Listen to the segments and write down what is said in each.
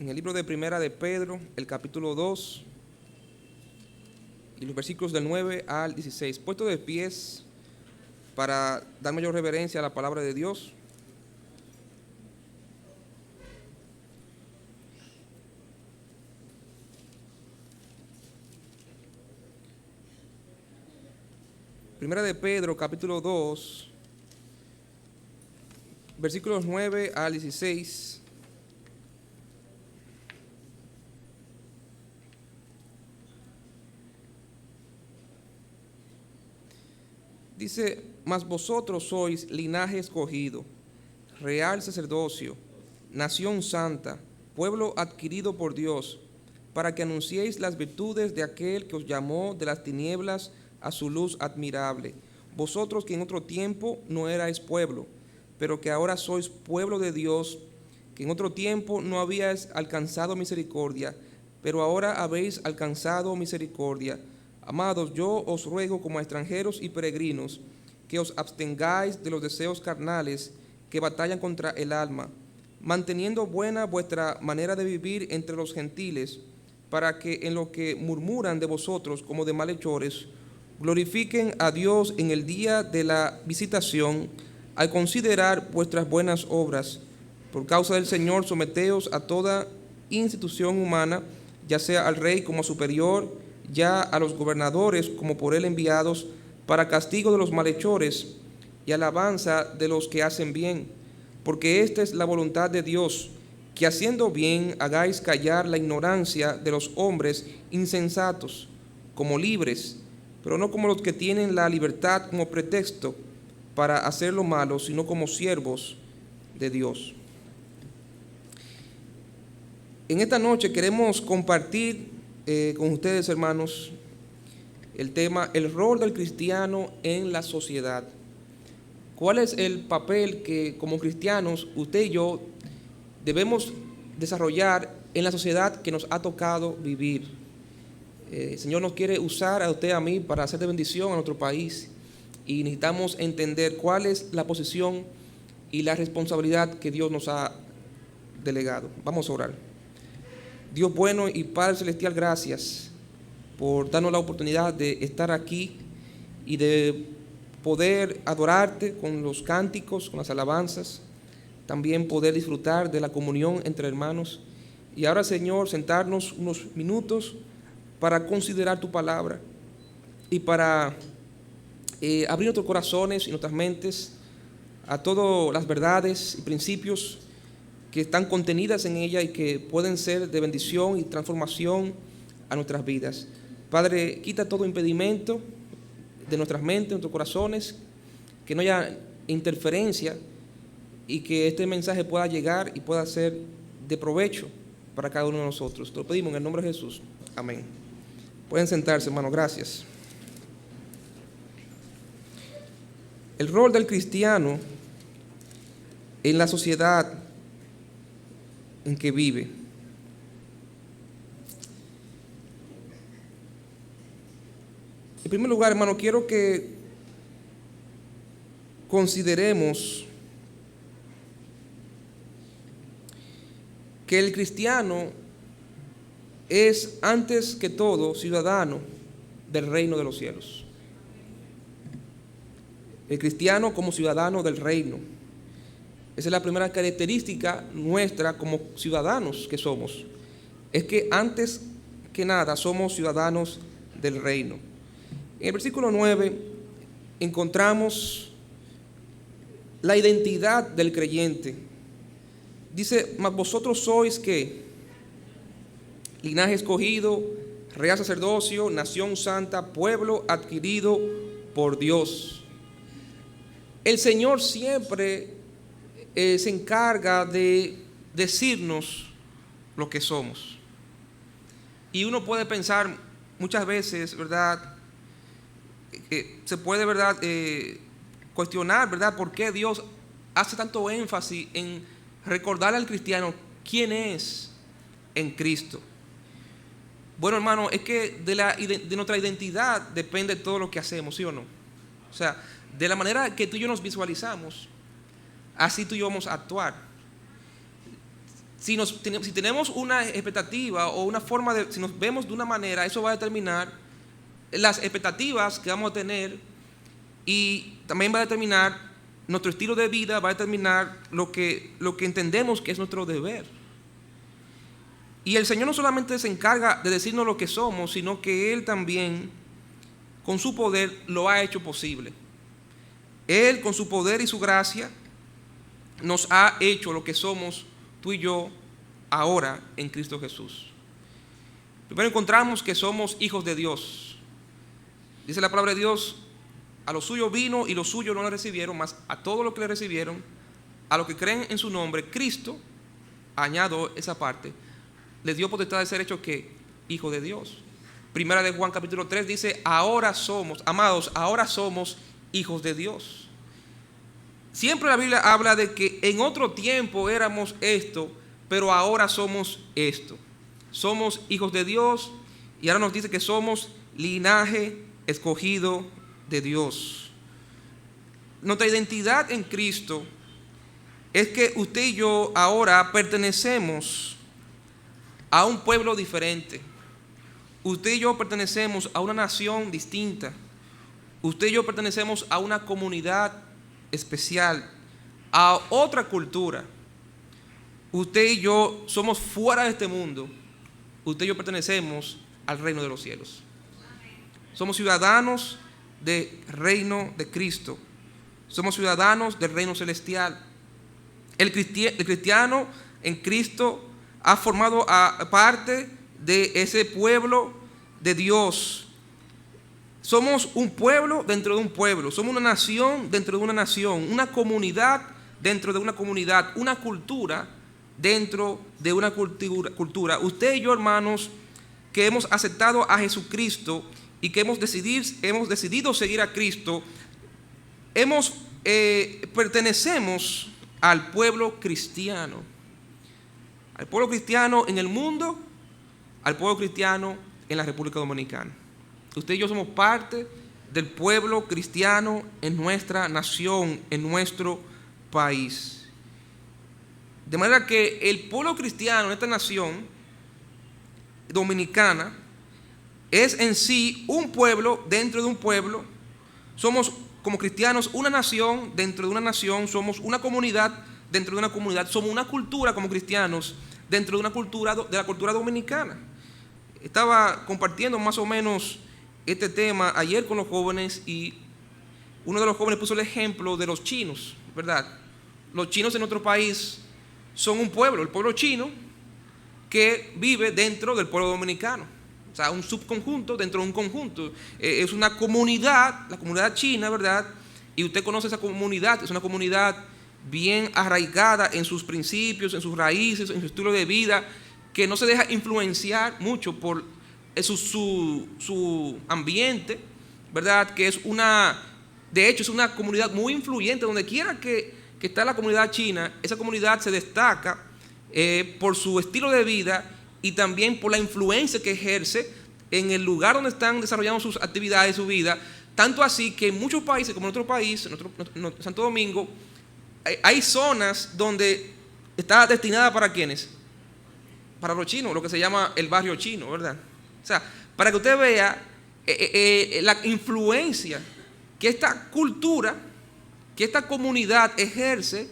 en el libro de Primera de Pedro, el capítulo 2, y los versículos del 9 al 16. Puesto de pies para dar mayor reverencia a la palabra de Dios. Primera de Pedro, capítulo 2, versículos 9 al 16. Dice: mas vosotros sois linaje escogido, real sacerdocio, nación santa, pueblo adquirido por Dios, para que anunciéis las virtudes de aquel que os llamó de las tinieblas a su luz admirable. Vosotros que en otro tiempo no erais pueblo, pero que ahora sois pueblo de Dios, que en otro tiempo no habíais alcanzado misericordia, pero ahora habéis alcanzado misericordia. Amados, yo os ruego como a extranjeros y peregrinos, que os abstengáis de los deseos carnales que batallan contra el alma, manteniendo buena vuestra manera de vivir entre los gentiles, para que en lo que murmuran de vosotros como de malhechores, glorifiquen a Dios en el día de la visitación, al considerar vuestras buenas obras. Por causa del Señor, someteos a toda institución humana, ya sea al rey como superior, ya a los gobernadores como por él enviados, para castigo de los malhechores y alabanza de los que hacen bien, porque esta es la voluntad de Dios, que haciendo bien hagáis callar la ignorancia de los hombres insensatos, como libres, pero no como los que tienen la libertad como pretexto para hacer lo malo, sino como siervos de Dios. En esta noche queremos compartir con ustedes, hermanos, el tema: el rol del cristiano en la sociedad. ¿Cuál es el papel que como cristianos usted y yo debemos desarrollar en la sociedad que nos ha tocado vivir? El Señor nos quiere usar a usted y a mí para hacer de bendición a nuestro país, y necesitamos entender cuál es la posición y la responsabilidad que Dios nos ha delegado. Vamos a orar. Dios bueno y Padre celestial, gracias por darnos la oportunidad de estar aquí y de poder adorarte con los cánticos, con las alabanzas, también poder disfrutar de la comunión entre hermanos. Y ahora, Señor, sentarnos unos minutos para considerar tu palabra y para abrir nuestros corazones y nuestras mentes a todas las verdades y principios que están contenidas en ella y que pueden ser de bendición y transformación a nuestras vidas. Padre, quita todo impedimento de nuestras mentes, de nuestros corazones, que no haya interferencia y que este mensaje pueda llegar y pueda ser de provecho para cada uno de nosotros. Te lo pedimos en el nombre de Jesús. Amén. Pueden sentarse, hermanos. Gracias. El rol del cristiano en la sociedad en que vive. En primer lugar, hermano, quiero que consideremos que el cristiano es antes que todo ciudadano del reino de los cielos. El cristiano como ciudadano del reino. Esa es la primera característica nuestra como ciudadanos que somos. Es que antes que nada somos ciudadanos del reino. En el versículo 9 encontramos la identidad del creyente. Dice: mas vosotros sois ¿qué? Linaje escogido, real sacerdocio, nación santa, pueblo adquirido por Dios. El Señor siempre se encarga de decirnos lo que somos. Y uno puede pensar muchas veces, ¿verdad? Se puede, ¿verdad?, cuestionar, ¿verdad?, por qué Dios hace tanto énfasis en recordarle al cristiano quién es en Cristo. Bueno, hermano, es que de nuestra identidad depende todo lo que hacemos, ¿sí o no? O sea, de la manera que tú y yo nos visualizamos, así tú y yo vamos a actuar. si tenemos una expectativa o una forma si nos vemos de una manera, eso va a determinar las expectativas que vamos a tener, y también va a determinar nuestro estilo de vida, va a determinar lo que entendemos que es nuestro deber. Y el Señor no solamente se encarga de decirnos lo que somos, sino que Él también, con su poder, lo ha hecho posible. Él, con su poder y su gracia, nos ha hecho lo que somos tú y yo ahora en Cristo Jesús. Primero encontramos que somos hijos de Dios. Dice la palabra de Dios: a los suyos vino y los suyos no le recibieron, mas a todos los que le recibieron, a los que creen en su nombre, Cristo, añado esa parte, les dio potestad de ser hechos ¿qué? Hijos de Dios. Primera de Juan capítulo 3 dice: ahora somos, amados, ahora somos hijos de Dios. Siempre la Biblia habla de que en otro tiempo éramos esto, pero ahora somos esto. Somos hijos de Dios, y ahora nos dice que somos linaje escogido de Dios. Nuestra identidad en Cristo es que usted y yo ahora pertenecemos a un pueblo diferente. Usted y yo pertenecemos a una nación distinta. Usted y yo pertenecemos a una comunidad especial, a otra cultura. Usted y yo somos fuera de este mundo. Usted y yo pertenecemos al reino de los cielos. Somos ciudadanos del reino de Cristo. Somos ciudadanos del reino celestial. El cristiano en Cristo ha formado parte de ese pueblo de Dios. Somos un pueblo dentro de un pueblo. Somos una nación dentro de una nación. Una comunidad dentro de una comunidad. Una cultura dentro de una cultura. Usted y yo, hermanos, que hemos aceptado a Jesucristo y que hemos decidido seguir a Cristo, pertenecemos al pueblo cristiano. Al pueblo cristiano en el mundo, al pueblo cristiano en la República Dominicana. Usted y yo somos parte del pueblo cristiano en nuestra nación, en nuestro país. De manera que el pueblo cristiano en esta nación dominicana es en sí un pueblo dentro de un pueblo. Somos como cristianos una nación dentro de una nación. Somos una comunidad dentro de una comunidad. Somos una cultura como cristianos dentro de una cultura, de la cultura dominicana. Estaba compartiendo más o menos este tema ayer con los jóvenes, y uno de los jóvenes puso el ejemplo de los chinos, ¿verdad? Los chinos en nuestro país son un pueblo, el pueblo chino, que vive dentro del pueblo dominicano. O sea, un subconjunto dentro de un conjunto. Es una comunidad, la comunidad china, ¿verdad? Y usted conoce esa comunidad, es una comunidad bien arraigada en sus principios, en sus raíces, en su estilo de vida, que no se deja influenciar mucho por su ambiente, ¿verdad? Que de hecho es una comunidad muy influyente. Donde quiera que está la comunidad china, esa comunidad se destaca por su estilo de vida y también por la influencia que ejerce en el lugar donde están desarrollando sus actividades, su vida. Tanto así que en muchos países, como en nuestro país, en Santo Domingo, hay zonas donde está destinada para ¿quiénes? Para los chinos, lo que se llama el barrio chino, ¿verdad? O sea, para que usted vea la influencia que esta cultura, que esta comunidad ejerce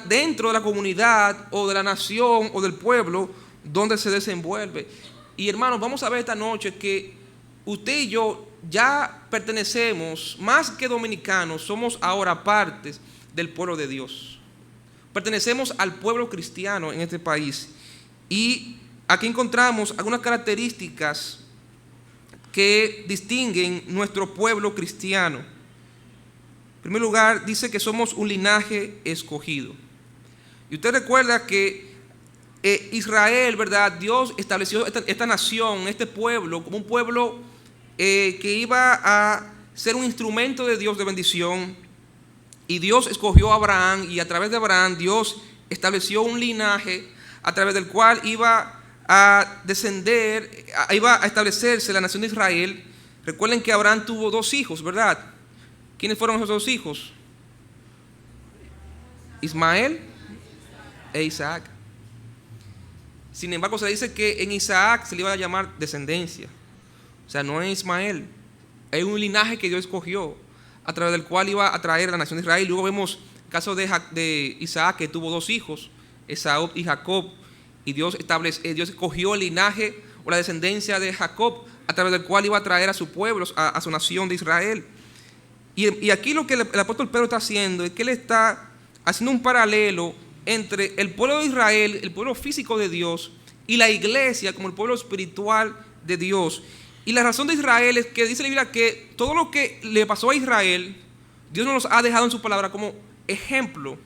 dentro de la comunidad o de la nación o del pueblo donde se desenvuelve. Y hermanos, vamos a ver esta noche que usted y yo ya pertenecemos, más que dominicanos, somos ahora partes del pueblo de Dios. Pertenecemos al pueblo cristiano en este país. Y aquí encontramos algunas características que distinguen nuestro pueblo cristiano. En primer lugar, dice que somos un linaje escogido. Y usted recuerda que Israel, ¿verdad? Dios estableció esta nación, este pueblo, como un pueblo que iba a ser un instrumento de Dios de bendición. Y Dios escogió a Abraham, y a través de Abraham Dios estableció un linaje a través del cual iba a descender, iba a establecerse la nación de Israel. Recuerden que Abraham tuvo 2 hijos, ¿verdad? ¿Quiénes fueron esos 2 hijos? Ismael e Isaac. Sin embargo, se dice que en Isaac se le iba a llamar descendencia. O sea, no es Ismael. Es un linaje que Dios escogió, a través del cual iba a traer a la nación de Israel. Luego vemos el caso de Isaac, que tuvo 2 hijos, Esaú y Jacob. Y Dios escogió el linaje o la descendencia de Jacob, a través del cual iba a traer a su pueblo, a su nación de Israel. Y aquí lo que el apóstol Pedro está haciendo es que él está haciendo un paralelo entre el pueblo de Israel, el pueblo físico de Dios, y la iglesia como el pueblo espiritual de Dios. Y la razón de Israel es que dice la Biblia que todo lo que le pasó a Israel, Dios nos ha dejado en su palabra como ejemplo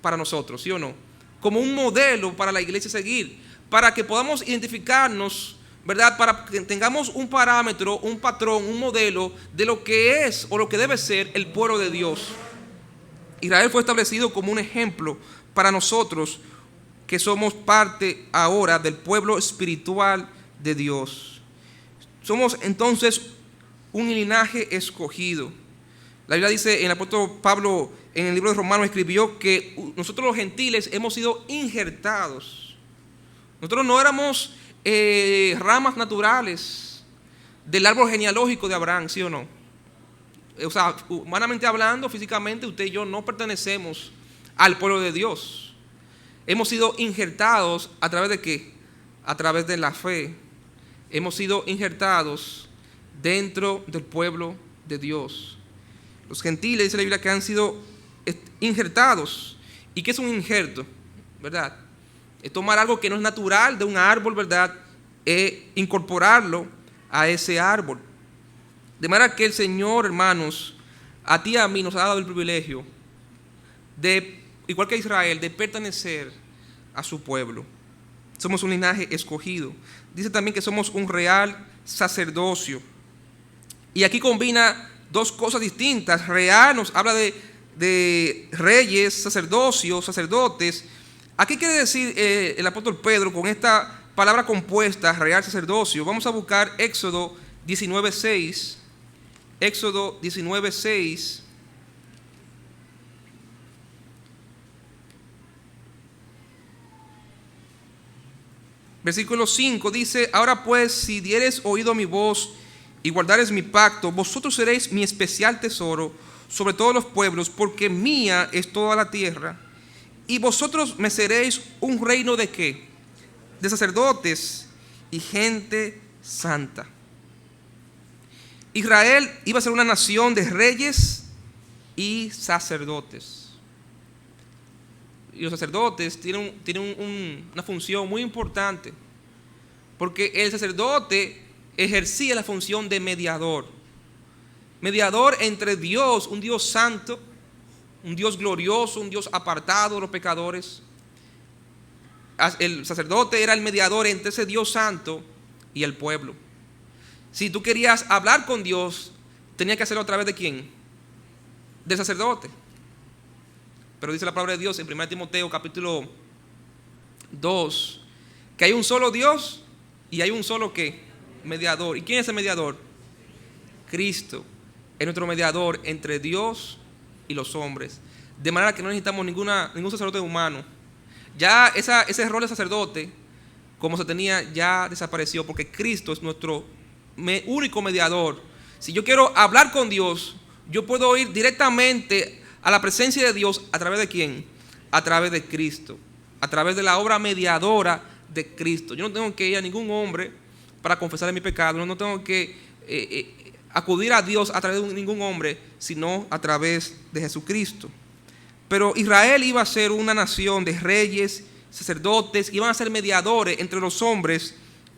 para nosotros, ¿sí o no? Como un modelo para la iglesia seguir, para que podamos identificarnos, ¿verdad? Para que tengamos un parámetro, un patrón, un modelo de lo que es o lo que debe ser el pueblo de Dios. Israel fue establecido como un ejemplo para nosotros que somos parte ahora del pueblo espiritual de Dios. Somos entonces un linaje escogido. La Biblia dice, en el apóstol Pablo en el libro de Romanos escribió que nosotros los gentiles hemos sido injertados. Nosotros no éramos ramas naturales del árbol genealógico de Abraham, ¿sí o no? O sea, humanamente hablando, físicamente, usted y yo no pertenecemos al pueblo de Dios. Hemos sido injertados ¿a través de qué? A través de la fe. Hemos sido injertados dentro del pueblo de Dios. Los gentiles, dice la Biblia, que han sido injertados. ¿Y qué es un injerto? ¿Verdad? Es tomar algo que no es natural de un árbol, ¿verdad? E incorporarlo a ese árbol. De manera que el Señor, hermanos, a ti y a mí nos ha dado el privilegio de, igual que a Israel, de pertenecer a su pueblo. Somos un linaje escogido. Dice también que somos un real sacerdocio. Y aquí combina 2 cosas distintas. Real nos habla de reyes, sacerdocio, sacerdotes. ¿A qué quiere decir el apóstol Pedro con esta palabra compuesta, real sacerdocio? Vamos a buscar Éxodo 19:6. Éxodo 19:6. Versículo 5 dice: ahora pues, si dieres oído a mi voz y guardares mi pacto, vosotros seréis mi especial tesoro sobre todos los pueblos, porque mía es toda la tierra. Y vosotros me seréis un reino de ¿qué? De sacerdotes y gente santa. Israel iba a ser una nación de reyes y sacerdotes. Y los sacerdotes tienen una función muy importante, porque el sacerdote ejercía la función de mediador. Mediador entre Dios, un Dios santo, un Dios glorioso, un Dios apartado de los pecadores. El sacerdote era el mediador entre ese Dios santo y el pueblo. Si tú querías hablar con Dios, tenías que hacerlo a través de ¿quién? Del sacerdote. Pero dice la palabra de Dios en 1 Timoteo capítulo 2 que hay un solo Dios y hay un solo ¿qué? Mediador. ¿Y quién es el mediador? Cristo es nuestro mediador entre Dios y los hombres. De manera que no necesitamos ningún sacerdote humano. Ya ese rol de sacerdote, como se tenía, ya desapareció, porque Cristo es nuestro único mediador. Si yo quiero hablar con Dios, yo puedo ir directamente a la presencia de Dios. ¿A través de quién? A través de Cristo, a través de la obra mediadora de Cristo. Yo no tengo que ir a ningún hombre para confesarle mi pecado. No tengo que acudir a Dios a través de ningún hombre, sino a través de Jesucristo. Pero Israel iba a ser una nación de reyes, sacerdotes, iban a ser mediadores entre los hombres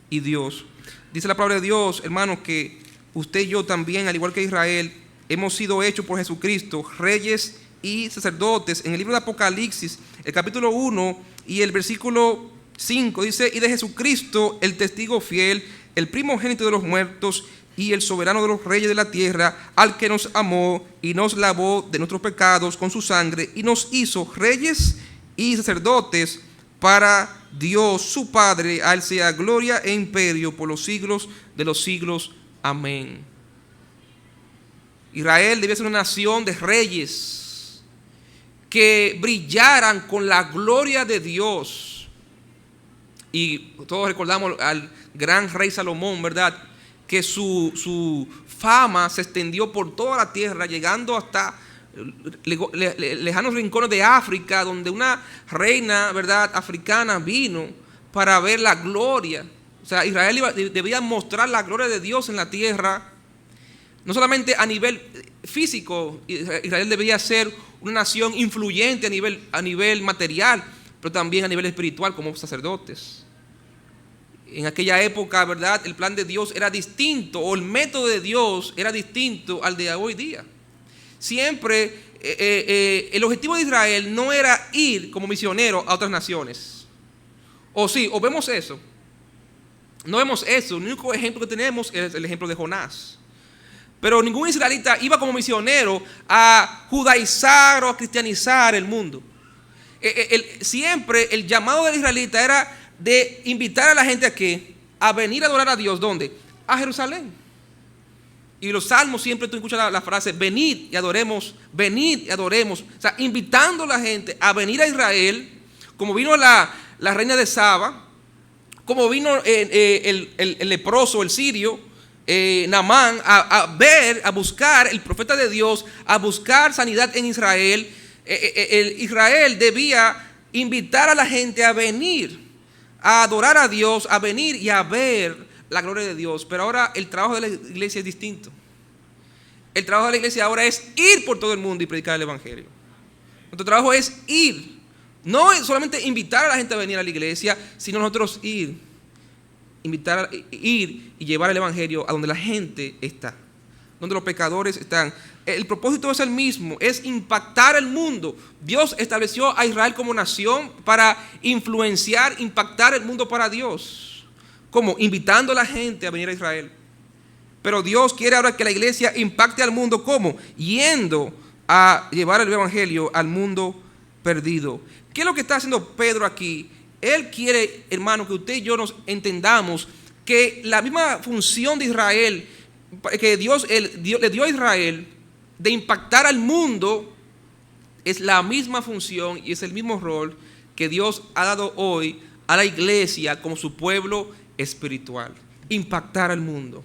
y Dios. Dice la palabra de Dios, hermanos, que usted y yo también, al igual que Israel, hemos sido hechos por Jesucristo reyes y sacerdotes. En el libro de Apocalipsis, el capítulo 1 y el versículo 5 dice: y de Jesucristo, el testigo fiel, el primogénito de los muertos y el soberano de los reyes de la tierra, al que nos amó y nos lavó de nuestros pecados con su sangre y nos hizo reyes y sacerdotes para Dios su Padre. A él sea gloria e imperio por los siglos de los siglos. Amén. Israel debía ser una nación de reyes que brillaran con la gloria de Dios. Y todos recordamos al gran rey Salomón, ¿verdad? Que su fama se extendió por toda la tierra, llegando hasta lejanos rincones de África, donde una reina, ¿verdad?, africana vino para ver la gloria. O sea, Israel debía mostrar la gloria de Dios en la tierra, no solamente a nivel físico. Israel debía ser una nación influyente a nivel material, pero también a nivel espiritual como sacerdotes. En aquella época, ¿verdad?, el plan de Dios era distinto, o el método de Dios era distinto al de hoy día. Siempre el objetivo de Israel no era ir como misionero a otras naciones. O sí, o vemos eso. No vemos eso. El único ejemplo que tenemos es el ejemplo de Jonás. Pero ningún israelita iba como misionero a judaizar o a cristianizar el mundo. Siempre el llamado del israelita era de invitar a la gente a venir a adorar a Dios. ¿Dónde? A Jerusalén. Y los salmos siempre tú escuchas la frase, venid y adoremos, venid y adoremos. O sea, invitando a la gente a venir a Israel, como vino la reina de Saba, como vino el leproso, el sirio, Naamán, a buscar el profeta de Dios, a buscar sanidad en Israel. Israel debía invitar a la gente a venir, a adorar a Dios, a venir y a ver la gloria de Dios. Pero ahora el trabajo de la iglesia es distinto. El trabajo de la iglesia ahora es ir por todo el mundo y predicar el evangelio. Nuestro trabajo es ir. No es solamente invitar a la gente a venir a la iglesia, sino nosotros ir y llevar el evangelio a donde la gente está, donde los pecadores están. El propósito es el mismo, es impactar el mundo. Dios estableció a Israel como nación para influenciar, impactar el mundo para Dios. ¿Cómo? Invitando a la gente a venir a Israel. Pero Dios quiere ahora que la iglesia impacte al mundo. ¿Cómo? Yendo a llevar el evangelio al mundo perdido. ¿Qué es lo que está haciendo Pedro aquí? Él quiere, hermano, que usted y yo nos entendamos que la misma función de Israel, que Dios le dio a Israel, de impactar al mundo, es la misma función y es el mismo rol que Dios ha dado hoy a la iglesia como su pueblo espiritual. Impactar al mundo,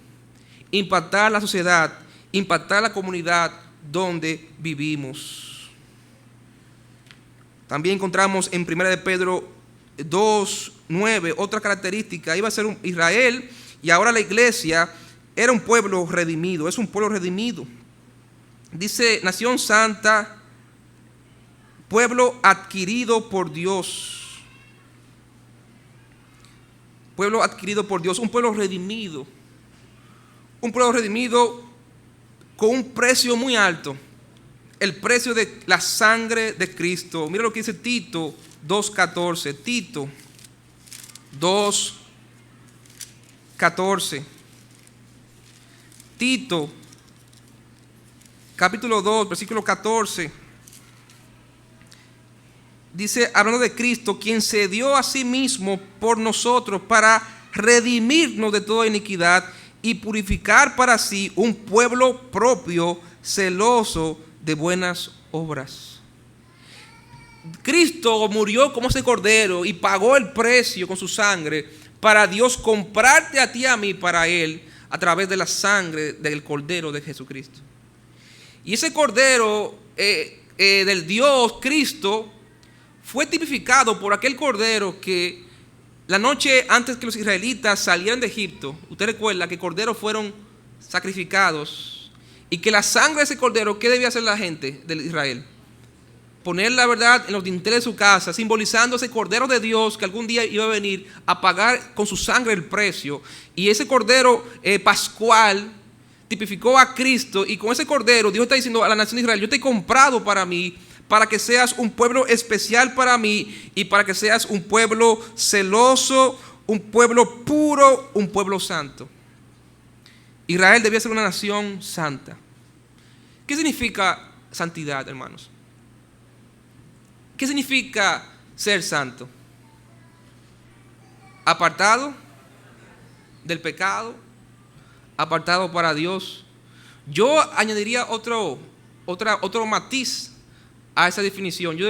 impactar la sociedad, impactar la comunidad donde vivimos. También encontramos en 1 de Pedro 2:9 otra característica. Iba a ser Israel y ahora la iglesia era un pueblo redimido, es un pueblo redimido. Dice, nación santa, pueblo adquirido por Dios. Pueblo adquirido por Dios, un pueblo redimido. Un pueblo redimido con un precio muy alto. El precio de la sangre de Cristo. Mira lo que dice Tito 2:14. Tito 2:14. Tito capítulo 2, versículo 14. Dice, hablando de Cristo, quien se dio a sí mismo por nosotros para redimirnos de toda iniquidad y purificar para sí un pueblo propio, celoso de buenas obras. Cristo murió como ese cordero y pagó el precio con su sangre para Dios comprarte a ti y a mí para Él a través de la sangre del cordero de Jesucristo. Y ese cordero del Dios Cristo fue tipificado por aquel cordero que la noche antes que los israelitas salieran de Egipto, usted recuerda que corderos fueron sacrificados y que la sangre de ese cordero, ¿qué debía hacer la gente de Israel? Poner la verdad en los dinteles de su casa, simbolizando ese cordero de Dios que algún día iba a venir a pagar con su sangre el precio. Y ese cordero pascual tipificó a Cristo, y con ese cordero Dios está diciendo a la nación de Israel, yo te he comprado para mí, para que seas un pueblo especial para mí y para que seas un pueblo celoso, un pueblo puro, un pueblo santo. Israel debía ser una nación santa. ¿Qué significa santidad, hermanos? ¿Qué significa ser santo? Apartado del pecado, apartado para Dios. Yo añadiría otro matiz a esa definición. Yo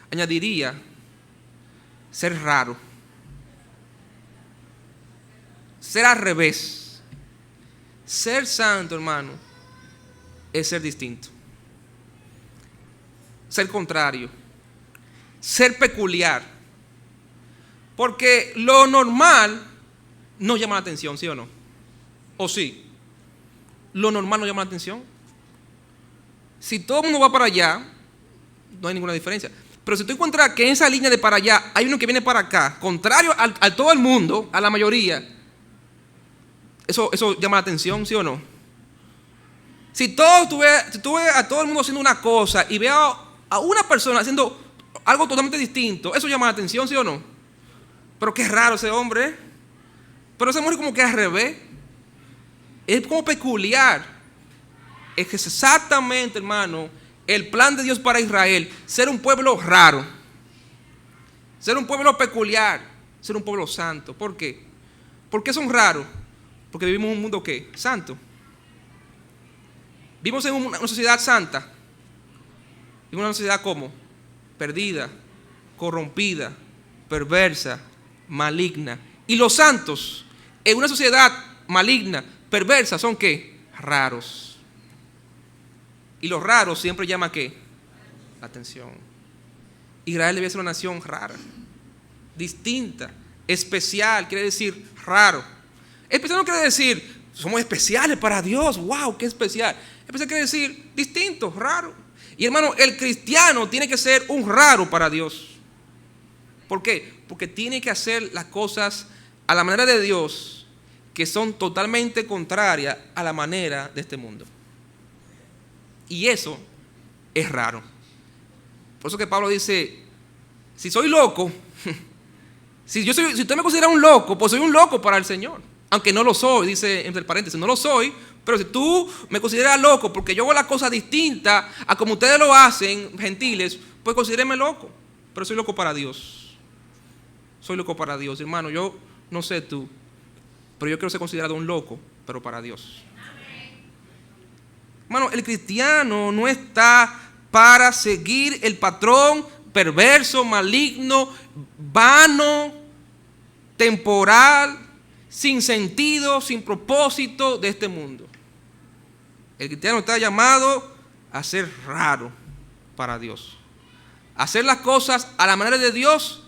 añadiría ser raro. ser al revés. Ser santo, hermano, es ser distinto. Ser contrario. Ser peculiar. Porque lo normal no llama la atención, ¿sí o no? ¿O sí? Lo normal no llama la atención. Si todo el mundo va para allá, no hay ninguna diferencia. Pero si tú encuentras que en esa línea de para allá hay uno que viene para acá, contrario a todo el mundo, a la mayoría, eso llama la atención, ¿sí o no? Si tú ves a todo el mundo haciendo una cosa y veo a una persona haciendo algo totalmente distinto, eso llama la atención, ¿sí o no? Pero qué raro ese hombre, ¿eh? Pero esa mujer como que al revés. Es como peculiar. Es que es exactamente, hermano, el plan de Dios para Israel. Ser un pueblo raro. Ser un pueblo peculiar. Ser un pueblo santo. ¿Por qué? ¿Por qué son raros? Porque vivimos en un mundo ¿qué? Santo. Vivimos en una sociedad santa. Vivimos en una sociedad ¿cómo? Perdida, corrompida, perversa, maligna. Y los santos en una sociedad maligna, perversa, son ¿qué? Raros. Y los raros siempre llama ¿qué? La atención. Israel debía ser una nación rara, distinta, especial, quiere decir raro. Especial no quiere decir somos especiales para Dios, wow, qué especial. Especial quiere decir distinto, raro. Y hermano, el cristiano tiene que ser un raro para Dios. ¿Por qué? Porque tiene que hacer las cosas a la manera de Dios, que son totalmente contrarias a la manera de este mundo. Y eso es raro. Por eso que Pablo dice, si soy loco, si usted me considera un loco, pues soy un loco para el Señor. Aunque no lo soy, dice entre paréntesis, no lo soy, pero si tú me consideras loco porque yo hago las cosas distintas a como ustedes lo hacen, gentiles, pues considéreme loco. Pero soy loco para Dios. Soy loco para Dios, hermano. Yo no sé tú, pero yo quiero ser considerado un loco, pero para Dios. Hermano, el cristiano no está para seguir el patrón perverso, maligno, vano, temporal, sin sentido, sin propósito de este mundo. El cristiano está llamado a ser raro para Dios. A hacer las cosas a la manera de Dios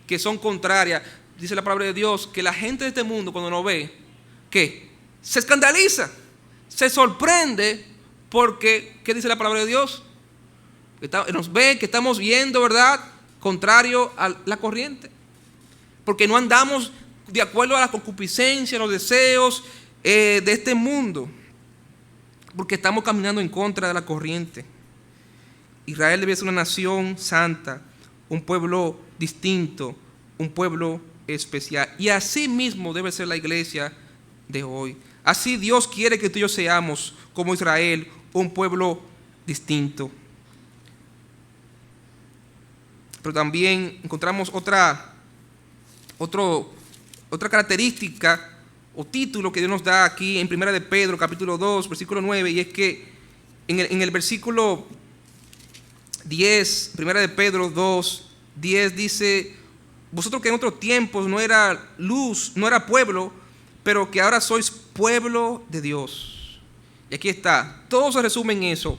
que son contrarias. Dice la palabra de Dios que la gente de este mundo cuando nos ve, ¿qué? Se escandaliza, se sorprende porque, ¿qué dice la palabra de Dios? Nos ve que estamos yendo, ¿verdad?, contrario a la corriente. Porque no andamos de acuerdo a la concupiscencia, los deseos de este mundo. Porque estamos caminando en contra de la corriente. Israel debe ser una nación santa, un pueblo distinto, un pueblo especial. Y así mismo debe ser la iglesia de hoy. Así Dios quiere que tú y yo seamos como Israel, un pueblo distinto. Pero también encontramos otra característica o título que Dios nos da aquí en 1 de Pedro, capítulo 2, versículo 9, y es que en el versículo 10, 1 de Pedro 2, 10 dice, vosotros que en otros tiempos no era luz, no era pueblo, pero que ahora sois pueblo de Dios. Y aquí está, todo se resume en eso.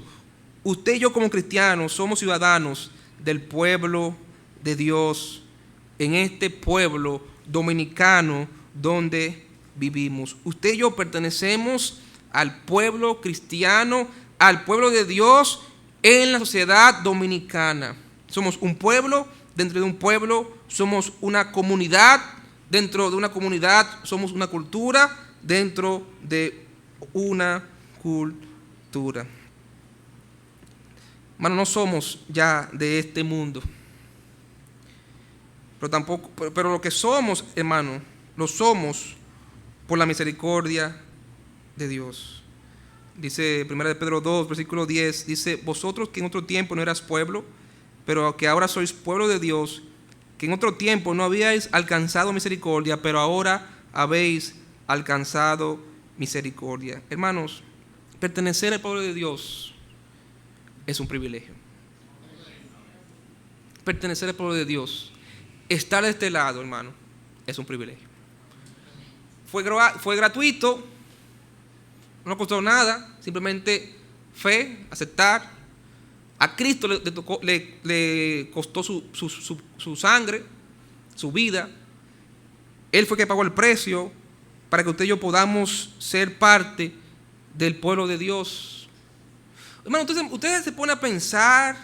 Usted y yo como cristianos somos ciudadanos del pueblo de Dios, en este pueblo dominicano donde vivimos. Usted y yo pertenecemos al pueblo cristiano, al pueblo de Dios en la sociedad dominicana. Somos un pueblo dentro de un pueblo, somos una comunidad dentro de una comunidad, somos una cultura dentro de una cultura. Hermano, no somos ya de este mundo. Pero lo que somos, hermano, lo somos por la misericordia de Dios. Dice 1 de Pedro 2, versículo 10, dice, vosotros que en otro tiempo no eras pueblo, pero que ahora sois pueblo de Dios, que en otro tiempo no habíais alcanzado misericordia, pero ahora habéis alcanzado misericordia. Hermanos, pertenecer al pueblo de Dios es un privilegio. Pertenecer al pueblo de Dios, estar de este lado, hermano, es un privilegio. fue gratuito, no costó nada, simplemente fe, aceptar. A Cristo le costó su sangre, su vida. Él fue que pagó el precio para que usted y yo podamos ser parte del pueblo de Dios. Hermano, ustedes se ponen a pensar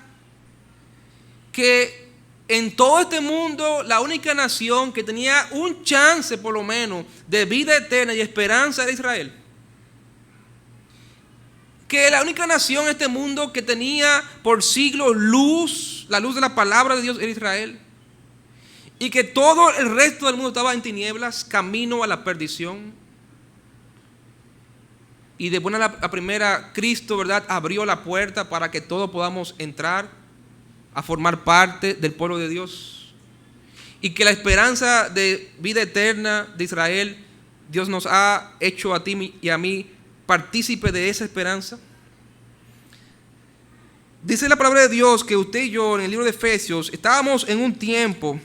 que en todo este mundo la única nación que tenía un chance por lo menos de vida eterna y esperanza era Israel. Que la única nación en este mundo que tenía por siglos luz, la luz de la palabra de Dios, era Israel. Y que todo el resto del mundo estaba en tinieblas, camino a la perdición. Y de buena la primera, Cristo, ¿verdad?, abrió la puerta para que todos podamos entrar a formar parte del pueblo de Dios. Y que la esperanza de vida eterna de Israel, Dios nos ha hecho a ti y a mí partícipe de esa esperanza. Dice la palabra de Dios que usted y yo en el libro de Efesios estábamos en un tiempo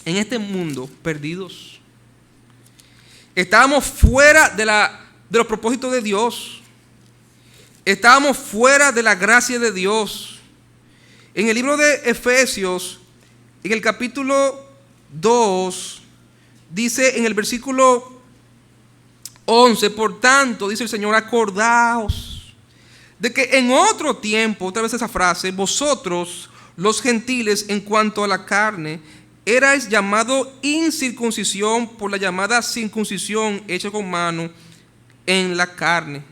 en este mundo perdidos. Estábamos fuera de los propósitos de Dios. Estábamos fuera de la gracia de Dios. En el libro de Efesios, en el capítulo 2, dice en el versículo 11, por tanto, dice el Señor, acordaos de que en otro tiempo, otra vez esa frase, vosotros, los gentiles, en cuanto a la carne, erais llamado incircuncisión por la llamada circuncisión hecha con mano en la carne.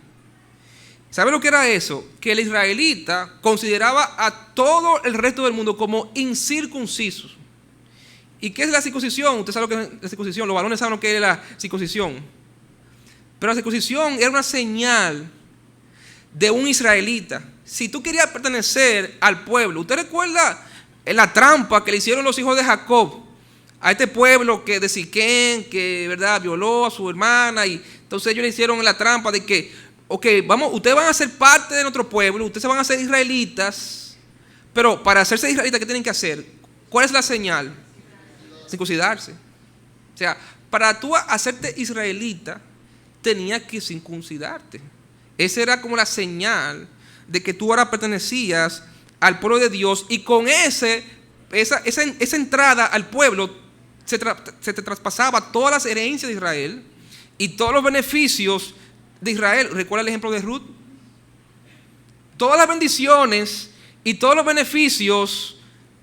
¿Sabe lo que era eso? Que el israelita consideraba a todo el resto del mundo como incircuncisos. ¿Y qué es la circuncisión? Usted sabe lo que es la circuncisión. Los varones saben lo que es la circuncisión. Pero la circuncisión era una señal de un israelita. Si tú querías pertenecer al pueblo, ¿usted recuerda la trampa que le hicieron los hijos de Jacob a este pueblo que de Siquén, que verdad violó a su hermana? Y entonces ellos le hicieron la trampa de que, ustedes van a ser parte de nuestro pueblo, ustedes se van a hacer israelitas, pero para hacerse israelitas, ¿qué tienen que hacer? ¿Cuál es la señal? Circuncidarse. O sea, para tú hacerte israelita, tenías que circuncidarte. Esa era como la señal de que tú ahora pertenecías al pueblo de Dios, y con esa entrada al pueblo se te traspasaba todas las herencias de Israel y todos los beneficios de Israel. ¿Recuerda el ejemplo de Ruth? Todas las bendiciones y todos los beneficios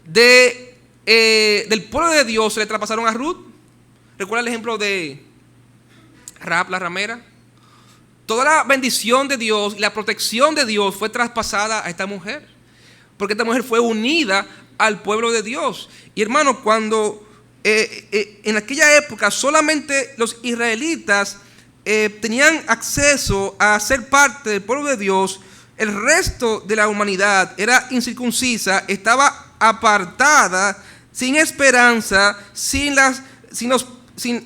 del pueblo de Dios se le traspasaron a Ruth. ¿Recuerda el ejemplo de Rahab la ramera? Toda la bendición de Dios y la protección de Dios fue traspasada a esta mujer, porque esta mujer fue unida al pueblo de Dios. Y hermano, cuando en aquella época solamente los israelitas tenían acceso a ser parte del pueblo de Dios, el resto de la humanidad era incircuncisa, estaba apartada, sin esperanza,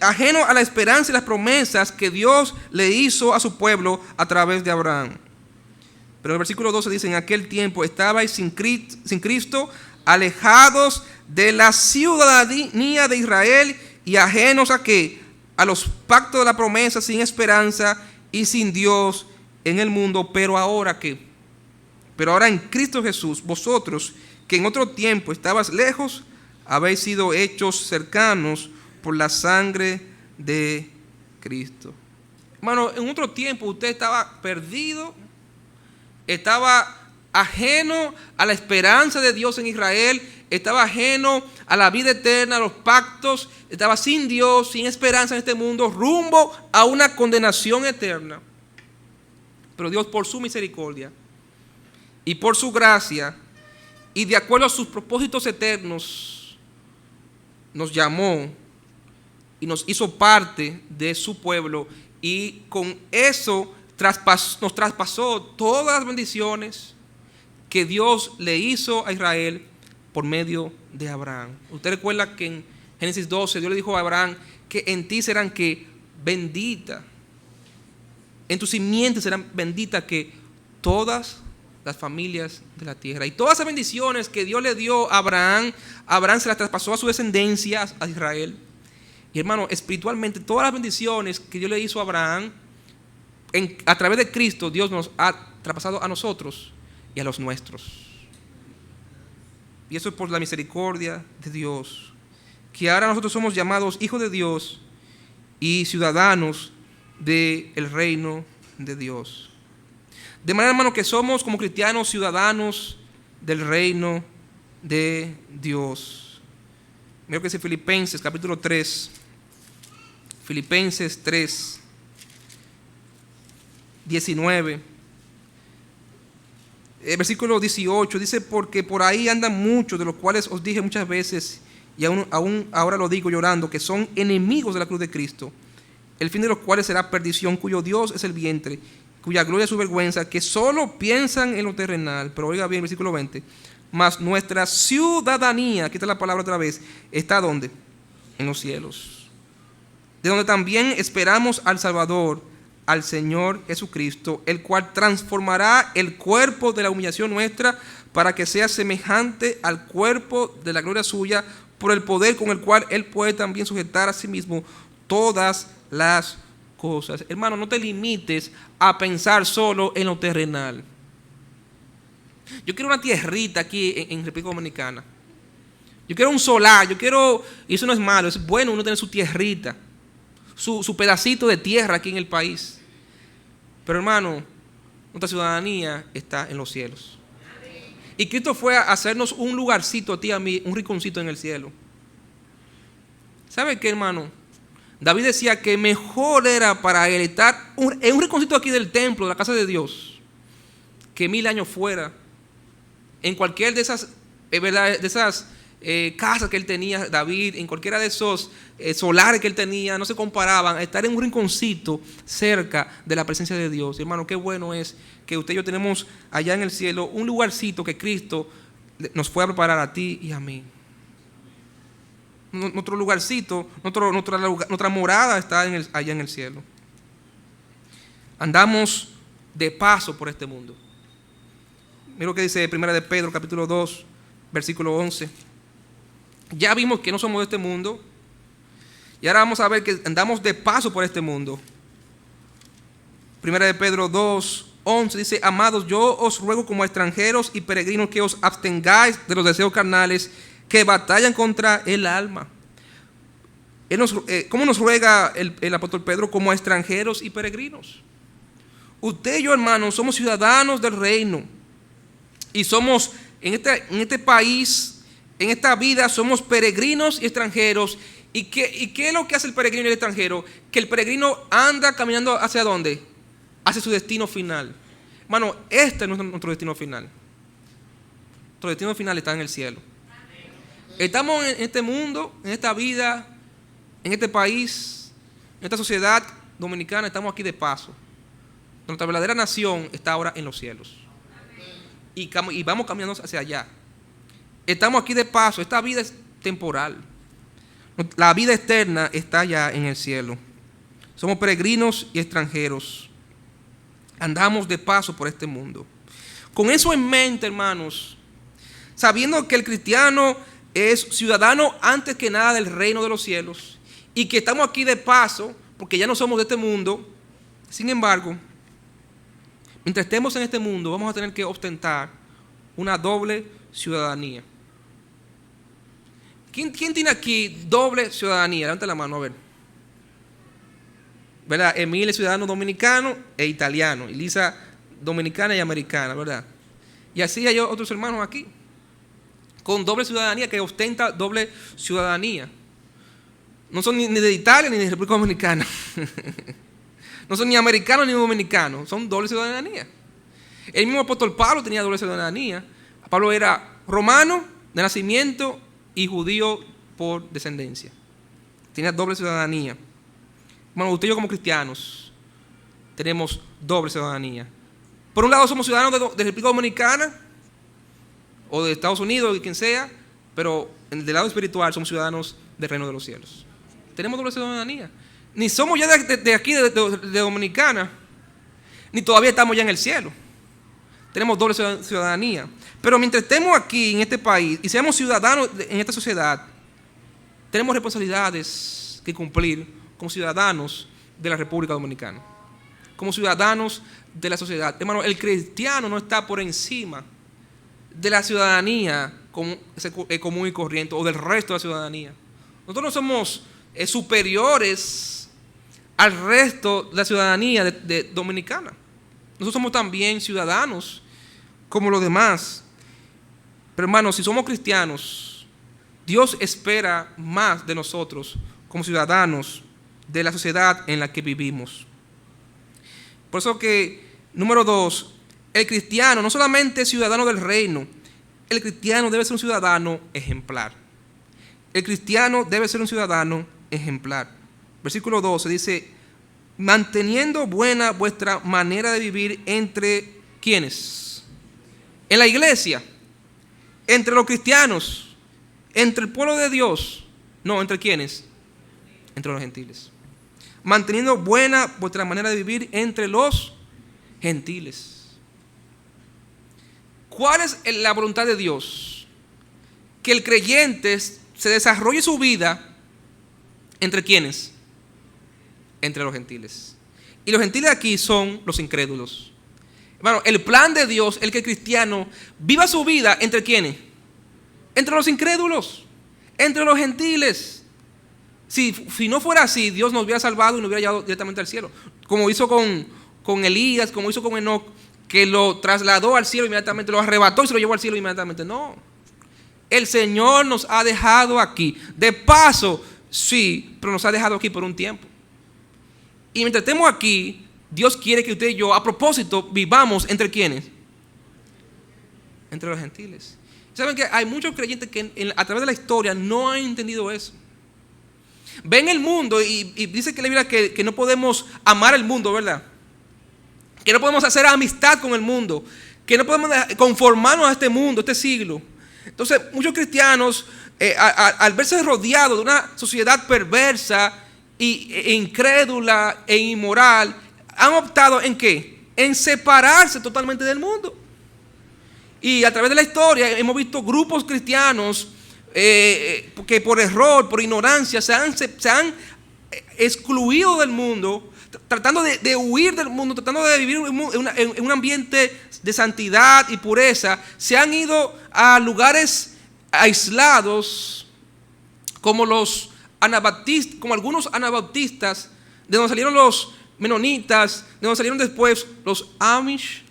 ajeno a la esperanza y las promesas que Dios le hizo a su pueblo a través de Abraham. Pero en el versículo 12 dice: en aquel tiempo estabais sin Cristo, alejados de la ciudadanía de Israel y ajenos a ¿qué? A los pactos de la promesa, sin esperanza y sin Dios en el mundo. Pero ahora ¿qué? Pero ahora en Cristo Jesús, vosotros que en otro tiempo estabais lejos, habéis sido hechos cercanos por la sangre de Cristo. Hermano, en otro tiempo usted estaba perdido, estaba ajeno a la esperanza de Dios en Israel, estaba ajeno a la vida eterna, a los pactos, estaba sin Dios, sin esperanza en este mundo, rumbo a una condenación eterna. Pero Dios, por su misericordia y por su gracia y de acuerdo a sus propósitos eternos, nos llamó y nos hizo parte de su pueblo, y con eso nos traspasó todas las bendiciones que Dios le hizo a Israel por medio de Abraham. Usted recuerda que en Génesis 12 Dios le dijo a Abraham que en ti serán que bendita, en tu simiente serán benditas que todas las familias de la tierra. Y todas esas bendiciones que Dios le dio a Abraham, Abraham se las traspasó a su descendencia, a Israel. Y hermano, espiritualmente, todas las bendiciones que Dios le hizo a Abraham, a través de Cristo, Dios nos ha traspasado a nosotros y a los nuestros. Y eso es por la misericordia de Dios, que ahora nosotros somos llamados hijos de Dios y ciudadanos del reino de Dios. De manera, hermano, que somos como cristianos ciudadanos del reino de Dios. Mira lo que dice Filipenses capítulo 3. Filipenses 3, 19. El versículo 18 dice: porque por ahí andan muchos, de los cuales os dije muchas veces, y aún ahora lo digo llorando, que son enemigos de la cruz de Cristo, el fin de los cuales será perdición, cuyo Dios es el vientre, cuya gloria es su vergüenza, que solo piensan en lo terrenal. Pero oiga bien, versículo 20: mas nuestra ciudadanía, aquí está la palabra otra vez, ¿está dónde? En los cielos, de donde también esperamos al Salvador, al Señor Jesucristo, el cual transformará el cuerpo de la humillación nuestra para que sea semejante al cuerpo de la gloria suya, por el poder con el cual Él puede también sujetar a sí mismo todas las cosas. Hermano, no te limites a pensar solo en lo terrenal. Yo quiero una tierrita aquí en República Dominicana. Yo quiero un solar, y eso no es malo, es bueno uno tener su tierrita, su pedacito de tierra aquí en el país. Pero hermano, nuestra ciudadanía está en los cielos. Y Cristo fue a hacernos un lugarcito a ti y a mí, un rinconcito en el cielo. ¿Sabe qué, hermano? David decía que mejor era para él estar en un rinconcito aquí del templo, de la casa de Dios, que 1000 años fuera, en cualquier de esas, ¿verdad?, de esas casas que él tenía, David, en cualquiera de esos solares que él tenía, no se comparaban a estar en un rinconcito cerca de la presencia de Dios. Y hermano, qué bueno es que usted y yo tenemos allá en el cielo un lugarcito que Cristo nos fue a preparar a ti y a mí. Nuestro lugarcito, nuestra morada está allá en el cielo. Andamos de paso por este mundo. Mira lo que dice 1 de Pedro capítulo 2, versículo 11. Ya vimos que no somos de este mundo, y ahora vamos a ver que andamos de paso por este mundo. 1 de Pedro 2, 11 dice: amados, yo os ruego como extranjeros y peregrinos que os abstengáis de los deseos carnales que batallan contra el alma. ¿Cómo nos ruega el apóstol Pedro? Como extranjeros y peregrinos. Usted y yo, hermanos, somos ciudadanos del reino, y somos en este país, en esta vida, somos peregrinos y extranjeros. ¿Y qué es lo que hace el peregrino y el extranjero? Que el peregrino anda caminando ¿hacia dónde? Hacia su destino final. Hermano, este es nuestro destino final. Nuestro destino final está en el cielo. Estamos en este mundo, en esta vida, en este país, en esta sociedad dominicana, estamos aquí de paso. Nuestra verdadera nación está ahora en los cielos. Y vamos caminando hacia allá. Estamos aquí de paso. Esta vida es temporal. La vida eterna está allá en el cielo. Somos peregrinos y extranjeros. Andamos de paso por este mundo. Con eso en mente, hermanos, sabiendo que el cristiano es ciudadano antes que nada del reino de los cielos, y que estamos aquí de paso porque ya no somos de este mundo. Sin embargo, mientras estemos en este mundo, vamos a tener que ostentar una doble ciudadanía. ¿Quién tiene aquí doble ciudadanía? Levanta la mano, a ver. ¿Verdad? Emil es ciudadano dominicano e italiano. Y Lisa, dominicana y americana, ¿verdad? Y así hay otros hermanos aquí, con doble ciudadanía, que ostenta doble ciudadanía. No son ni de Italia ni de República Dominicana. No son ni americanos ni dominicanos, son doble ciudadanía. El mismo apóstol Pablo tenía doble ciudadanía. Pablo era romano de nacimiento y judío por descendencia. Tenía doble ciudadanía. Bueno, usted y yo como cristianos tenemos doble ciudadanía. Por un lado somos ciudadanos de República Dominicana o de Estados Unidos, de quien sea, pero del lado espiritual somos ciudadanos del reino de los cielos. Tenemos doble ciudadanía. Ni somos ya de aquí, de Dominicana, ni todavía estamos ya en el cielo. Tenemos doble ciudadanía. Pero mientras estemos aquí en este país y seamos ciudadanos en esta sociedad, tenemos responsabilidades que cumplir como ciudadanos de la República Dominicana, como ciudadanos de la sociedad. Hermano, el cristiano no está por encima de la ciudadanía común y corriente o del resto de la ciudadanía. Nosotros no somos superiores al resto de la ciudadanía dominicana. Nosotros somos también ciudadanos como los demás. Pero hermanos, si somos cristianos, Dios espera más de nosotros como ciudadanos de la sociedad en la que vivimos. Por eso que, número 2, el cristiano no solamente es ciudadano del reino, el cristiano debe ser un ciudadano ejemplar. El cristiano debe ser un ciudadano ejemplar. Versículo 12 dice, manteniendo buena vuestra manera de vivir entre ¿quiénes? En la iglesia, entre los cristianos, entre el pueblo de Dios. No, ¿entre quiénes? Entre los gentiles. Manteniendo buena vuestra manera de vivir entre los gentiles. ¿Cuál es la voluntad de Dios? Que el creyente se desarrolle su vida ¿entre quiénes? Entre los gentiles. Y los gentiles aquí son los incrédulos. Bueno, el plan de Dios es que el cristiano viva su vida ¿entre quiénes? Entre los incrédulos, entre los gentiles. Si no fuera así, Dios nos hubiera salvado y nos hubiera llevado directamente al cielo. Como hizo con Elías, como hizo con Enoc, que lo trasladó al cielo inmediatamente, lo arrebató y se lo llevó al cielo inmediatamente. No. El Señor nos ha dejado aquí. De paso, sí, pero nos ha dejado aquí por un tiempo. Y mientras estemos aquí, Dios quiere que usted y yo, a propósito, vivamos ¿entre quiénes? Entre los gentiles. ¿Saben que hay muchos creyentes que a través de la historia no han entendido eso? Ven el mundo y dice que la Biblia que no podemos amar el mundo, ¿verdad? Que no podemos hacer amistad con el mundo, que no podemos conformarnos a este mundo, a este siglo. Entonces, muchos cristianos, al verse rodeados de una sociedad perversa e incrédula e inmoral, han optado ¿en qué? En separarse totalmente del mundo. Y a través de la historia hemos visto grupos cristianos que por error, por ignorancia, se han excluido del mundo, tratando de huir del mundo, tratando de vivir en un ambiente de santidad y pureza. Se han ido a lugares aislados como los anabaptistas, como algunos anabaptistas, de donde salieron los menonitas, de donde salieron después los Amish.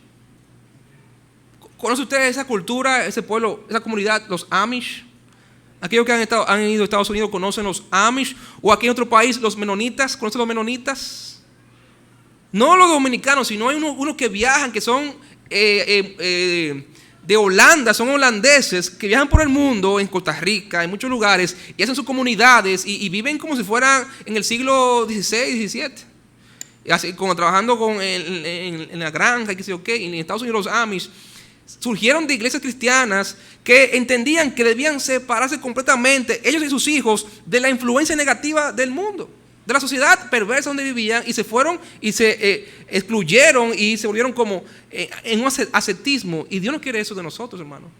¿Conoce usted esa cultura, ese pueblo, esa comunidad, los Amish? Aquellos que han ido a Estados Unidos conocen los Amish, o aquí en otro país los menonitas. ¿Conocen los menonitas? No los dominicanos, sino hay unos que viajan, que son de Holanda, son holandeses, que viajan por el mundo, en Costa Rica, en muchos lugares, y hacen sus comunidades y viven como si fueran en el siglo XVI, XVII. Así, como trabajando en la granja, y qué sé yo qué. En Estados Unidos los Amish surgieron de iglesias cristianas que entendían que debían separarse completamente, ellos y sus hijos, de la influencia negativa del mundo, de la sociedad perversa donde vivían, y se fueron y se excluyeron y se volvieron como en un ascetismo. Y Dios no quiere eso de nosotros, hermano.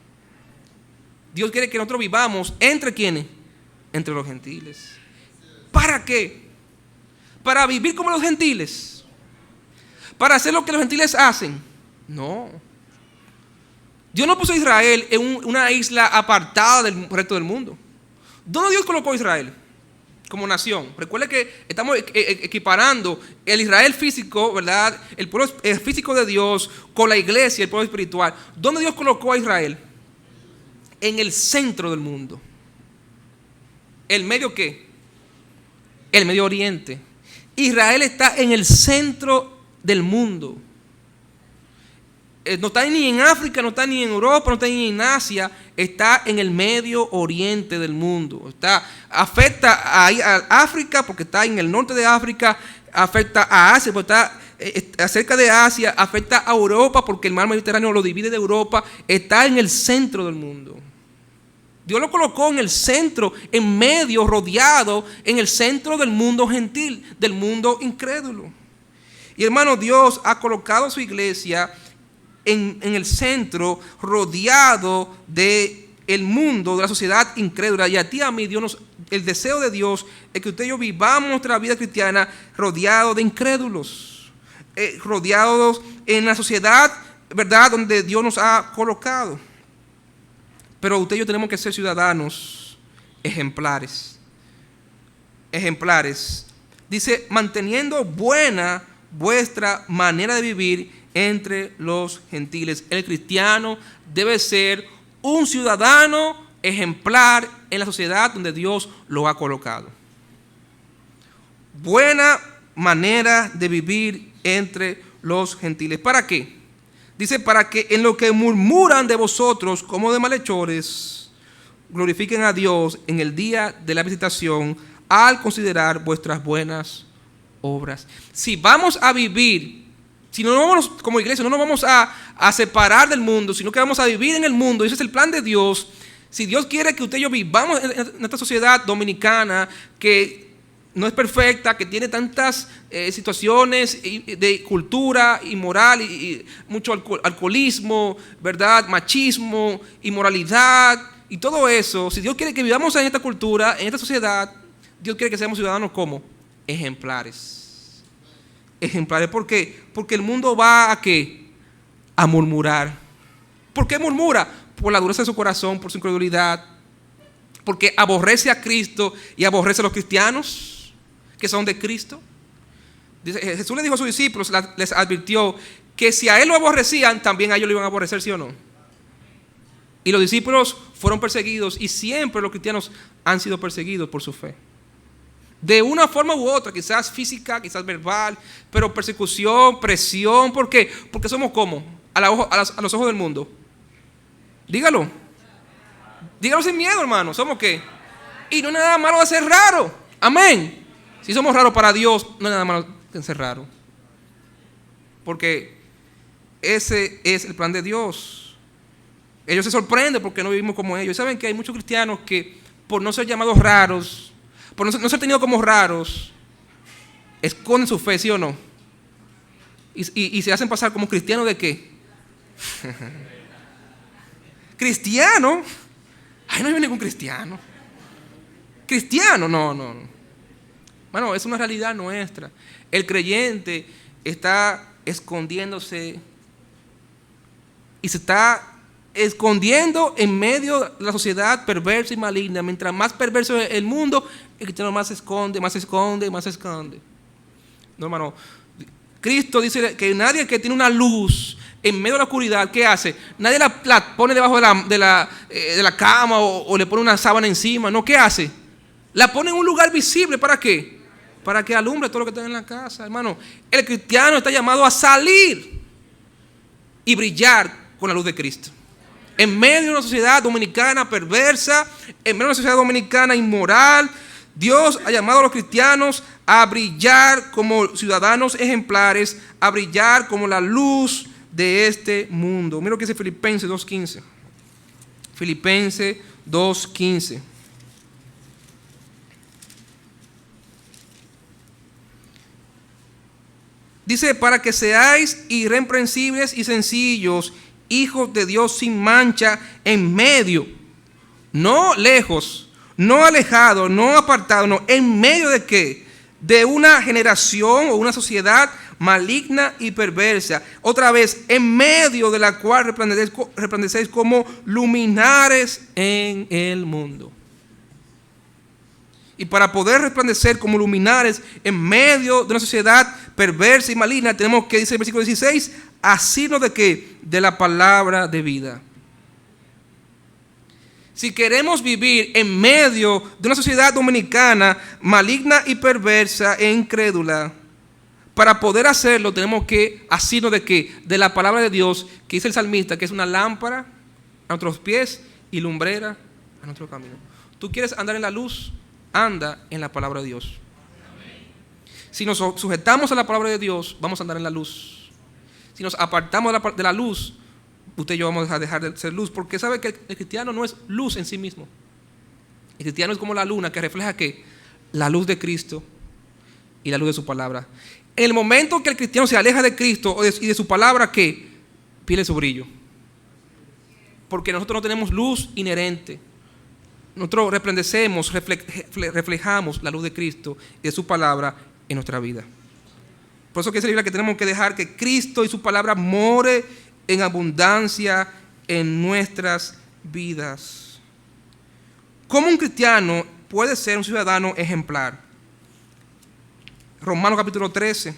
Dios quiere que nosotros vivamos ¿entre quiénes? Entre los gentiles. ¿Para qué? ¿Para vivir como los gentiles? ¿Para hacer lo que los gentiles hacen? No. Dios no puso a Israel en una isla apartada del resto del mundo. ¿Dónde Dios colocó a Israel como nación? Recuerde que estamos equiparando el Israel físico, ¿verdad? El pueblo físico de Dios con la iglesia, el pueblo espiritual. ¿Dónde Dios colocó a Israel? En el centro del mundo. ¿El medio qué? El Medio Oriente. Israel está en el centro del mundo. No está ni en África, no está ni en Europa, no está ni en Asia, está en el Medio Oriente del mundo. Afecta a África porque está en el norte de África, afecta a Asia porque está cerca de Asia, afecta a Europa porque el mar Mediterráneo lo divide de Europa, está en el centro del mundo. Dios lo colocó en el centro, en medio, rodeado, en el centro del mundo gentil, del mundo incrédulo. Y hermano, Dios ha colocado a su iglesia en el centro, rodeado de el mundo, de la sociedad incrédula. Y a ti, a mí, el deseo de Dios es que usted y yo vivamos nuestra vida cristiana rodeados de incrédulos, rodeados en la sociedad, ¿verdad?, donde Dios nos ha colocado. Pero usted y yo tenemos que ser ciudadanos ejemplares. Ejemplares. Dice, manteniendo buena vuestra manera de vivir entre los gentiles. El cristiano debe ser un ciudadano ejemplar en la sociedad donde Dios lo ha colocado. Buena manera de vivir entre los gentiles. ¿Para qué? Dice, para que en lo que murmuran de vosotros como de malhechores, glorifiquen a Dios en el día de la visitación al considerar vuestras buenas obras. Si vamos a vivir, si no vamos como iglesia, no nos vamos a separar del mundo, sino que vamos a vivir en el mundo, y ese es el plan de Dios. Si Dios quiere que usted y yo vivamos en esta sociedad dominicana que no es perfecta, que tiene tantas situaciones de cultura inmoral y mucho alcoholismo, ¿verdad?, machismo, inmoralidad y todo eso. Si Dios quiere que vivamos en esta cultura, en esta sociedad, Dios quiere que seamos ciudadanos como ejemplares. Ejemplares, ¿por qué? Porque el mundo va a ¿qué? A murmurar. ¿Por qué murmura? Por la dureza de su corazón, por su incredulidad, porque aborrece a Cristo y aborrece a los cristianos que son de Cristo. Dice, Jesús le dijo a sus discípulos, les advirtió que si a él lo aborrecían, también a ellos lo iban a aborrecer, ¿sí o no? Y los discípulos fueron perseguidos, y siempre los cristianos han sido perseguidos por su fe. De una forma u otra, quizás física, quizás verbal, pero persecución, presión. ¿Por qué? Porque somos como a los ojos del mundo. Dígalo. Dígalo sin miedo, hermano. ¿Somos qué? Y no es nada malo de ser raro. Amén. Si somos raros para Dios, no es nada malo de ser raro. Porque ese es el plan de Dios. Ellos se sorprenden porque no vivimos como ellos. Y saben que hay muchos cristianos que, por no ser llamados raros, por no ser tenidos como raros, esconden su fe, ¿sí o no? Y se hacen pasar como cristianos ¿de qué? ¿Cristiano? Ay, no hay ningún cristiano. ¿Cristiano? No. Bueno, es una realidad nuestra. El creyente está escondiéndose y se está escondiendo en medio de la sociedad perversa y maligna. Mientras más perverso es el mundo, el cristiano más se esconde. No, hermano. Cristo dice que nadie que tiene una luz en medio de la oscuridad, ¿qué hace? Nadie la pone debajo de la cama o le pone una sábana encima. No, ¿qué hace? La pone en un lugar visible. ¿Para qué? Para que alumbre todo lo que está en la casa, hermano. El cristiano está llamado a salir y brillar con la luz de Cristo. En medio de una sociedad dominicana perversa, en medio de una sociedad dominicana inmoral, Dios ha llamado a los cristianos a brillar como ciudadanos ejemplares, a brillar como la luz de este mundo. Mira lo que dice Filipenses 2:15. Filipenses 2:15. Dice, para que seáis irreprensibles y sencillos, hijos de Dios sin mancha, en medio, no lejos, no alejado, no apartado, no, en medio de ¿qué? De una generación o una sociedad maligna y perversa. Otra vez, en medio de la cual resplandecéis como luminares en el mundo. Y para poder resplandecer como luminares en medio de una sociedad perversa y maligna, tenemos que, dice el versículo 16, asirnos de ¿qué? De la palabra de vida. Si queremos vivir en medio de una sociedad dominicana maligna y perversa e incrédula, para poder hacerlo tenemos que asirnos de ¿qué? De la palabra de Dios, que dice el salmista, que es una lámpara a nuestros pies y lumbrera a nuestro camino. ¿Tú quieres andar en la luz? Anda en la palabra de Dios. Si nos sujetamos a la palabra de Dios, vamos a andar en la luz. Si nos apartamos de la luz, usted y yo vamos a dejar de ser luz, porque sabe que el cristiano no es luz en sí mismo. El cristiano es como la luna que refleja ¿qué? La luz de Cristo y la luz de su palabra. En el momento que el cristiano se aleja de Cristo y de su palabra, ¿qué? Pierde su brillo. porque nosotros no tenemos luz inherente. Nosotros resplandecemos, reflejamos la luz de Cristo y de su palabra en nuestra vida. Por eso que dice la Biblia que tenemos que dejar que Cristo y su palabra more en abundancia en nuestras vidas. ¿Cómo un cristiano puede ser un ciudadano ejemplar? Romanos capítulo 13.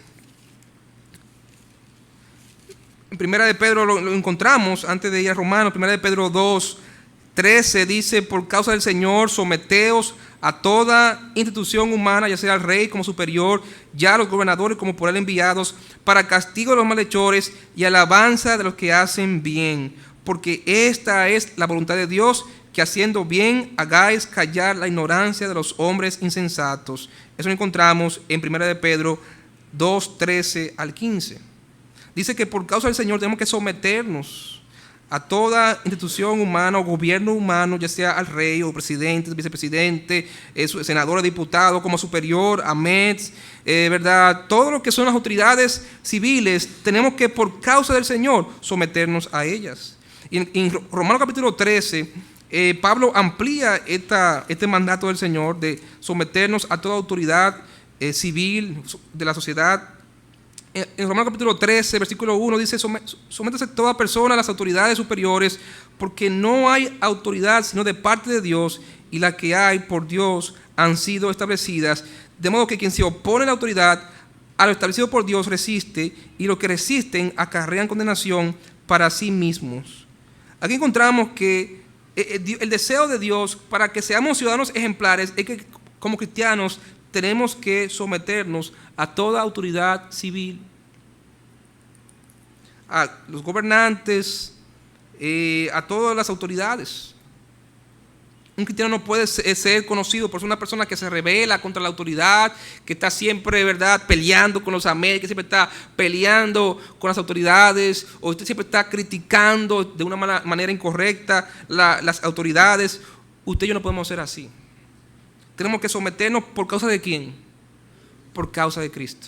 En Primera de Pedro lo encontramos, antes de ir a Romanos, Primera de Pedro 2:13 dice: por causa del Señor, someteos a toda institución humana, ya sea al rey como superior, ya a los gobernadores como por él enviados, para castigo de los malhechores y alabanza de los que hacen bien. Porque esta es la voluntad de Dios, que haciendo bien hagáis callar la ignorancia de los hombres insensatos. Eso lo encontramos en 1 de Pedro 2:13 al 15. Dice que por causa del Señor tenemos que someternos a toda institución humana o gobierno humano, ya sea al rey o presidente, vicepresidente, senador, diputado, como superior, a MEDS, ¿verdad? Todo lo que son las autoridades civiles, tenemos que por causa del Señor someternos a ellas. Y en Romanos capítulo 13, Pablo amplía este mandato del Señor de someternos a toda autoridad civil de la sociedad. En Romanos capítulo 13, versículo 1 dice: sométase toda persona a las autoridades superiores, porque no hay autoridad sino de parte de Dios, y las que hay por Dios han sido establecidas, de modo que quien se opone a la autoridad, a lo establecido por Dios, resiste, y los que resisten acarrean condenación para sí mismos. Aquí encontramos que el deseo de Dios para que seamos ciudadanos ejemplares es que como cristianos tenemos que someternos a toda autoridad civil, a los gobernantes, a todas las autoridades. Un cristiano no puede ser conocido por ser una persona que se rebela contra la autoridad, que está siempre, ¿verdad?, peleando con los amigos, que siempre está peleando con las autoridades, o usted siempre está criticando de una manera incorrecta las autoridades. Usted y yo no podemos ser así. Tenemos que someternos ¿por causa de quién? Por causa de Cristo.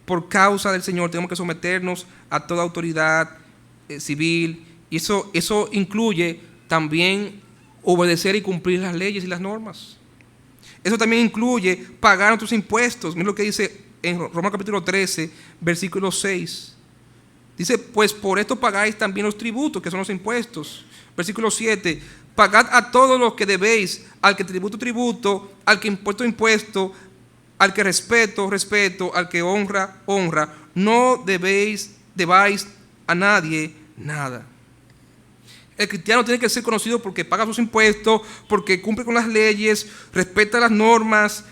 Por causa del Señor tenemos que someternos a toda autoridad civil. Y eso incluye también obedecer y cumplir las leyes y las normas. Eso también incluye pagar nuestros impuestos. Miren lo que dice en Romanos capítulo 13, versículo 6. Dice: pues por esto pagáis también los tributos, que son los impuestos. Versículo 7: pagad a todos los que debéis, al que tributo, al que impuesto, al que respeto, al que honra. No debáis a nadie nada. El cristiano tiene que ser conocido porque paga sus impuestos, porque cumple con las leyes, respeta las normas,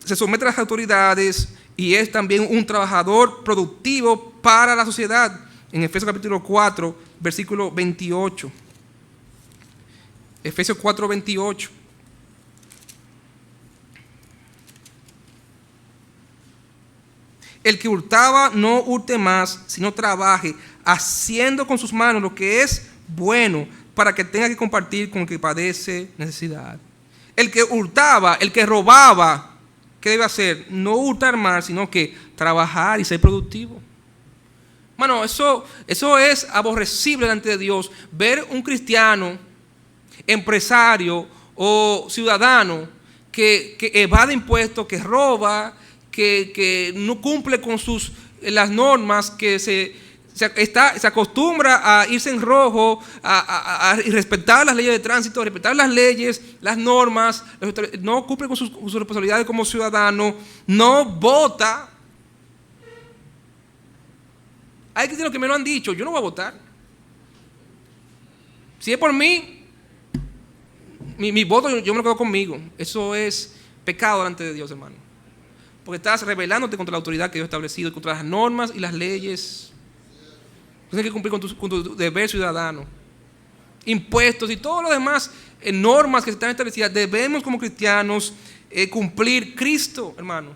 se somete a las autoridades y es también un trabajador productivo para la sociedad. En Efesios capítulo 4, versículo 28. Efesios 4:28. El que hurtaba no hurte más, sino trabaje, haciendo con sus manos lo que es bueno, para que tenga que compartir con el que padece necesidad. El que hurtaba, el que robaba, ¿qué debe hacer? No hurtar más, sino que trabajar y ser productivo. Mano, eso es aborrecible delante de Dios. Ver un cristiano, empresario o ciudadano que evade impuestos, que roba, que no cumple con las normas, que se acostumbra a irse en rojo, a respetar las leyes de tránsito, a respetar las leyes, las normas, no cumple con sus responsabilidades como ciudadano, no vota. Hay cristianos que me lo han dicho: yo no voy a votar. Si es por mí, mi voto yo me lo quedo conmigo. Eso es pecado delante de Dios, hermano. Porque estás rebelándote contra la autoridad que Dios ha establecido, contra las normas y las leyes. Tienes que cumplir con tu deber ciudadano. Impuestos y todo lo demás, normas que están establecidas, debemos como cristianos cumplir. Cristo, hermano.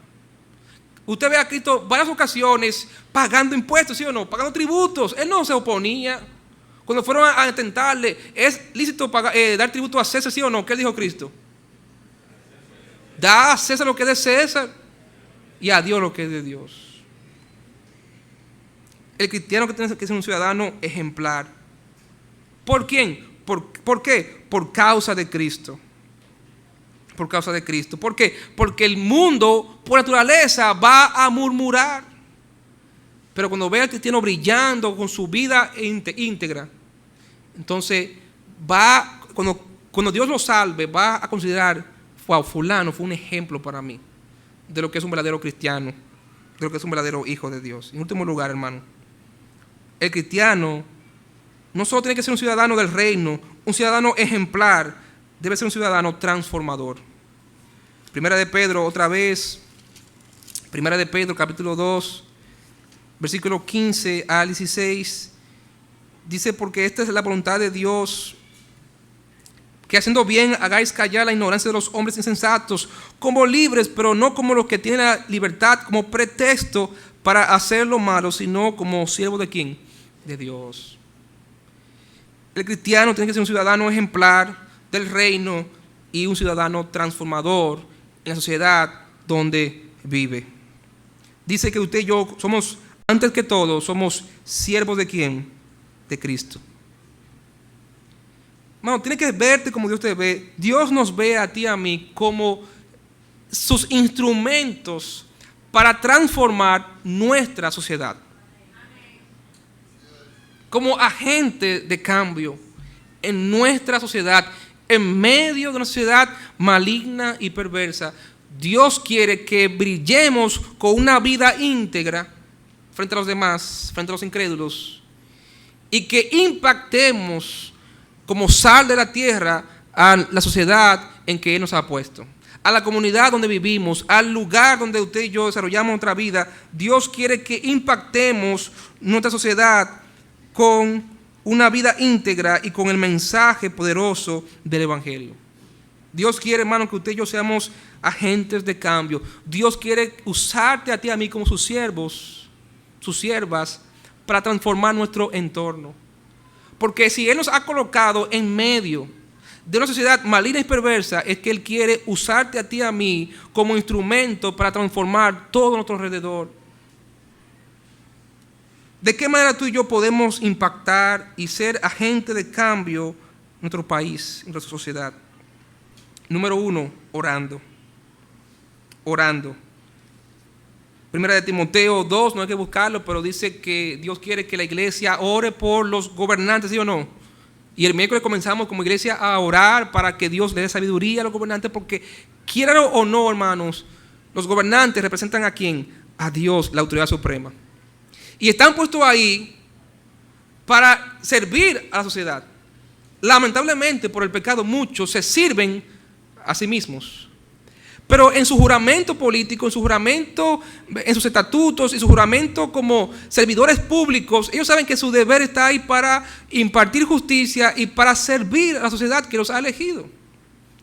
Usted ve a Cristo varias ocasiones pagando impuestos, ¿sí o no? Pagando tributos. Él no se oponía. Cuando fueron a tentarle, ¿es lícito dar tributo a César, sí o no? ¿Qué dijo Cristo? Da a César lo que es de César y a Dios lo que es de Dios. El cristiano que tiene que ser un ciudadano ejemplar. ¿Por quién? ¿Por qué? Por causa de Cristo. Por causa de Cristo. ¿Por qué? Porque el mundo, por naturaleza, va a murmurar. Pero cuando ve al cristiano brillando con su vida íntegra, entonces cuando Dios lo salve, va a considerar, wow, fulano fue un ejemplo para mí de lo que es un verdadero cristiano, de lo que es un verdadero hijo de Dios. En último lugar, hermano, el cristiano no solo tiene que ser un ciudadano del reino, un ciudadano ejemplar, debe ser un ciudadano transformador. Primera de Pedro, otra vez, Primera de Pedro, capítulo 2, versículo 15 al 16, dice: porque esta es la voluntad de Dios, que haciendo bien hagáis callar la ignorancia de los hombres insensatos, como libres, pero no como los que tienen la libertad como pretexto para hacer lo malo, sino como siervos de ¿quién? De Dios. El cristiano tiene que ser un ciudadano ejemplar del reino y un ciudadano transformador en la sociedad donde vive. Dice que usted y yo somos, antes que todo, somos siervos de ¿quién? De Cristo. Hermano, tiene que verte como Dios te ve. Dios nos ve a ti y a mí como sus instrumentos para transformar nuestra sociedad. Como agentes de cambio en nuestra sociedad, en medio de una sociedad maligna y perversa. Dios quiere que brillemos con una vida íntegra frente a los demás, frente a los incrédulos, y que impactemos como sal de la tierra a la sociedad en que Él nos ha puesto, a la comunidad donde vivimos, al lugar donde usted y yo desarrollamos nuestra vida. Dios quiere que impactemos nuestra sociedad con una vida íntegra y con el mensaje poderoso del Evangelio. Dios quiere, hermano, que usted y yo seamos agentes de cambio. Dios quiere usarte a ti y a mí como sus siervos, sus siervas, para transformar nuestro entorno. Porque si Él nos ha colocado en medio de una sociedad maligna y perversa, es que Él quiere usarte a ti y a mí como instrumento para transformar todo nuestro alrededor. ¿De qué manera tú y yo podemos impactar y ser agente de cambio en nuestro país, en nuestra sociedad? Número 1, orando. Orando. Primera de Timoteo 2, no hay que buscarlo, pero dice que Dios quiere que la iglesia ore por los gobernantes, ¿sí o no? Y el miércoles comenzamos como iglesia a orar para que Dios le dé sabiduría a los gobernantes, porque quieran o no, hermanos, los gobernantes representan ¿a quién? A Dios, la autoridad suprema. Y están puestos ahí para servir a la sociedad. Lamentablemente, por el pecado, muchos se sirven a sí mismos. Pero en su juramento político, en su juramento, en sus estatutos y su juramento como servidores públicos, ellos saben que su deber está ahí para impartir justicia y para servir a la sociedad que los ha elegido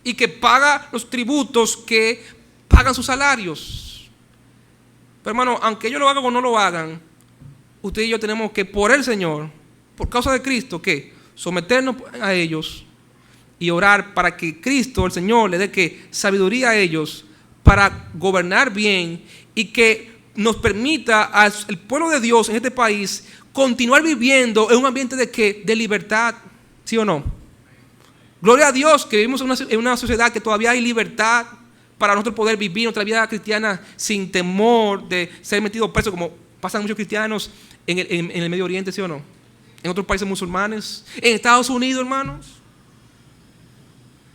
y que paga los tributos que pagan sus salarios. Pero hermano, aunque ellos lo hagan o no lo hagan, usted y yo tenemos que, por el Señor, por causa de Cristo, ¿qué? Someternos a ellos y orar para que Cristo, el Señor, le dé que sabiduría a ellos para gobernar bien y que nos permita al pueblo de Dios en este país continuar viviendo en un ambiente de ¿qué? De libertad, ¿sí o no? Gloria a Dios que vivimos en una sociedad que todavía hay libertad para nosotros poder vivir nuestra vida cristiana sin temor de ser metidos presos, como pasan muchos cristianos en el Medio Oriente, ¿sí o no? En otros países musulmanes, en Estados Unidos, hermanos.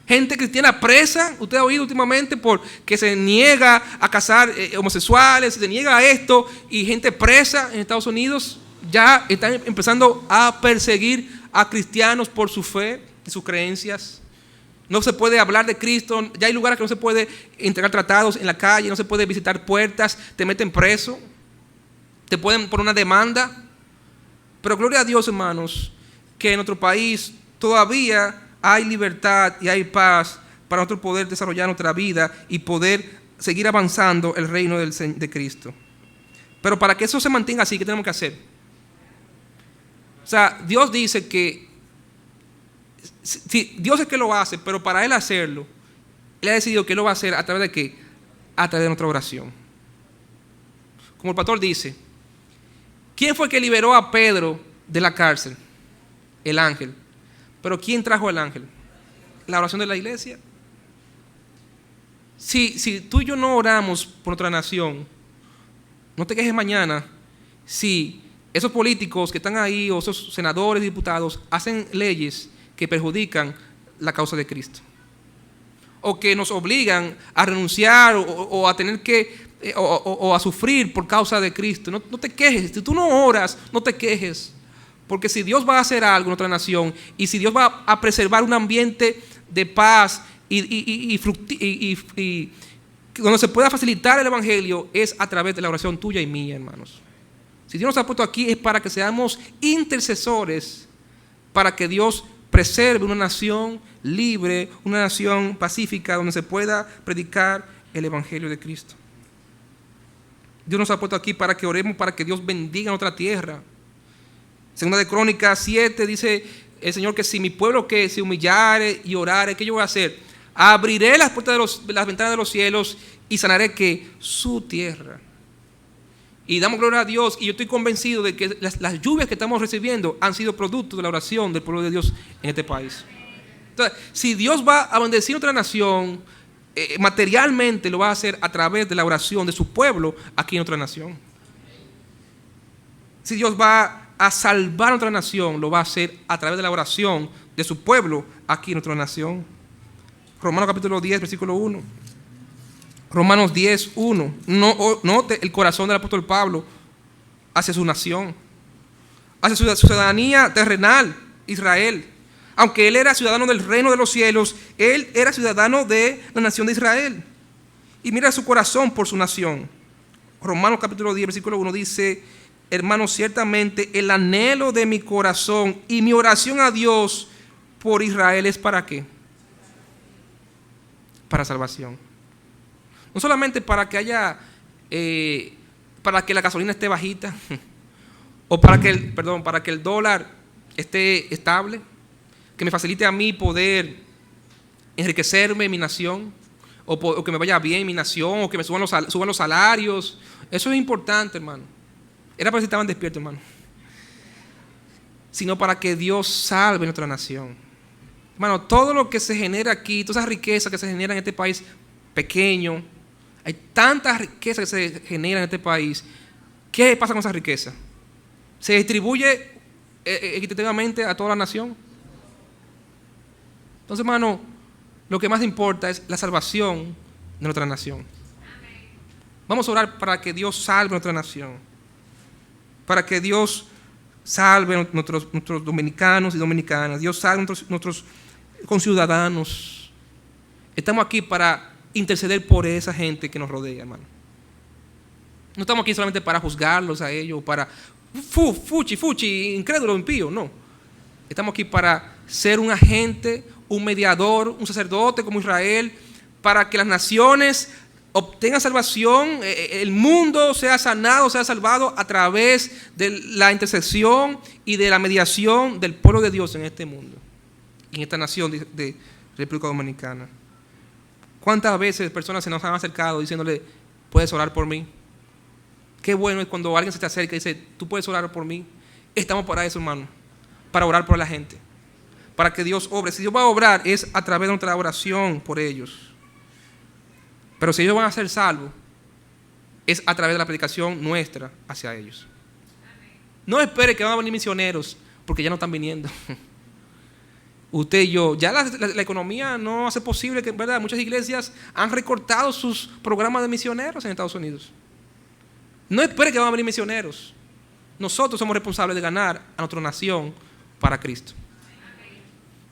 Gente cristiana presa, usted ha oído últimamente, porque se niega a casar homosexuales, se niega a esto, y gente presa en Estados Unidos ya están empezando a perseguir a cristianos por su fe y sus creencias. No se puede hablar de Cristo, ya hay lugares que no se puede entregar tratados en la calle, no se puede visitar puertas, te meten preso, te pueden poner una demanda. Pero gloria a Dios, hermanos, que en nuestro país todavía hay libertad y hay paz para nosotros poder desarrollar nuestra vida y poder seguir avanzando el reino de Cristo. Pero para que eso se mantenga así, ¿qué tenemos que hacer? O sea, Dios dice que Dios es que lo hace, pero para Él hacerlo, Él ha decidido que lo va a hacer a través de ¿qué? A través de nuestra oración. Como el pastor dice, ¿quién fue el que liberó a Pedro de la cárcel? El ángel. Pero ¿quién trajo el ángel? La oración de la iglesia. Si tú y yo no oramos por nuestra nación, no te quejes mañana si esos políticos que están ahí, o esos senadores y diputados, hacen leyes que perjudican la causa de Cristo, o que nos obligan a renunciar o a tener que, o a sufrir por causa de Cristo. No te quejes. Si tú no oras, no te quejes. Porque si Dios va a hacer algo en otra nación, y si Dios va a preservar un ambiente de paz y donde se pueda facilitar el evangelio, es a través de la oración tuya y mía, hermanos. Si Dios nos ha puesto aquí es para que seamos intercesores, para que Dios preserve una nación libre, una nación pacífica, donde se pueda predicar el evangelio de Cristo. Dios nos ha puesto aquí para que oremos, para que Dios bendiga nuestra tierra. Segunda de Crónicas 7 dice el Señor que si mi pueblo que se humillare y orare, ¿qué yo voy a hacer? Abriré las puertas de las ventanas de los cielos y sanaré que su tierra. Y damos gloria a Dios, y yo estoy convencido de que las lluvias que estamos recibiendo han sido producto de la oración del pueblo de Dios en este país. Entonces, si Dios va a bendecir otra nación, materialmente lo va a hacer a través de la oración de su pueblo aquí en otra nación. Si Dios va a salvar a otra nación, lo va a hacer a través de la oración de su pueblo aquí en otra nación. Romanos capítulo 10, versículo 1. Romanos 10, 1. Note el corazón del apóstol Pablo hacia su nación, hacia su ciudadanía terrenal, Israel. Aunque él era ciudadano del reino de los cielos, él era ciudadano de la nación de Israel. Y mira su corazón por su nación. Romanos capítulo 10, versículo 1 dice: hermanos, ciertamente el anhelo de mi corazón y mi oración a Dios por Israel es ¿para qué? Para salvación. No solamente para que haya, para que la gasolina esté bajita, o para que el dólar esté estable, que me facilite a mí poder enriquecerme en mi nación, o que me vaya bien mi nación, o que me suban los salarios. Eso es importante, hermano. Era para que estaban despiertos, hermano. Sino para que Dios salve nuestra nación. Hermano, todo lo que se genera aquí, toda esa riqueza que se genera en este país pequeño, hay tanta riqueza que se genera en este país. ¿Qué pasa con esa riqueza? ¿Se distribuye equitativamente a toda la nación? Entonces, hermano, lo que más importa es la salvación de nuestra nación. Vamos a orar para que Dios salve nuestra nación, para que Dios salve a nuestros dominicanos y dominicanas, Dios salve a nuestros conciudadanos. Estamos aquí para interceder por esa gente que nos rodea, hermano. No estamos aquí solamente para juzgarlos a ellos, para fuchi, incrédulo, impío, no. Estamos aquí para ser un agente, un mediador, un sacerdote como Israel, para que las naciones obtengan salvación, el mundo sea sanado, sea salvado a través de la intercesión y de la mediación del pueblo de Dios en este mundo, en esta nación de República Dominicana. ¿Cuántas veces personas se nos han acercado diciéndole: ¿puedes orar por mí? Qué bueno es cuando alguien se te acerca y dice: ¿tú puedes orar por mí? Estamos para eso, hermano, para orar por la gente, para que Dios obre. Si Dios va a obrar es a través de nuestra oración por ellos. Pero si ellos van a ser salvos, es a través de la predicación nuestra hacia ellos. No espere que van a venir misioneros, porque ya no están viniendo. Usted y yo, ya la economía no hace posible que, ¿verdad? Muchas iglesias han recortado sus programas de misioneros en Estados Unidos. No espere que van a venir misioneros. Nosotros somos responsables de ganar a nuestra nación para Cristo.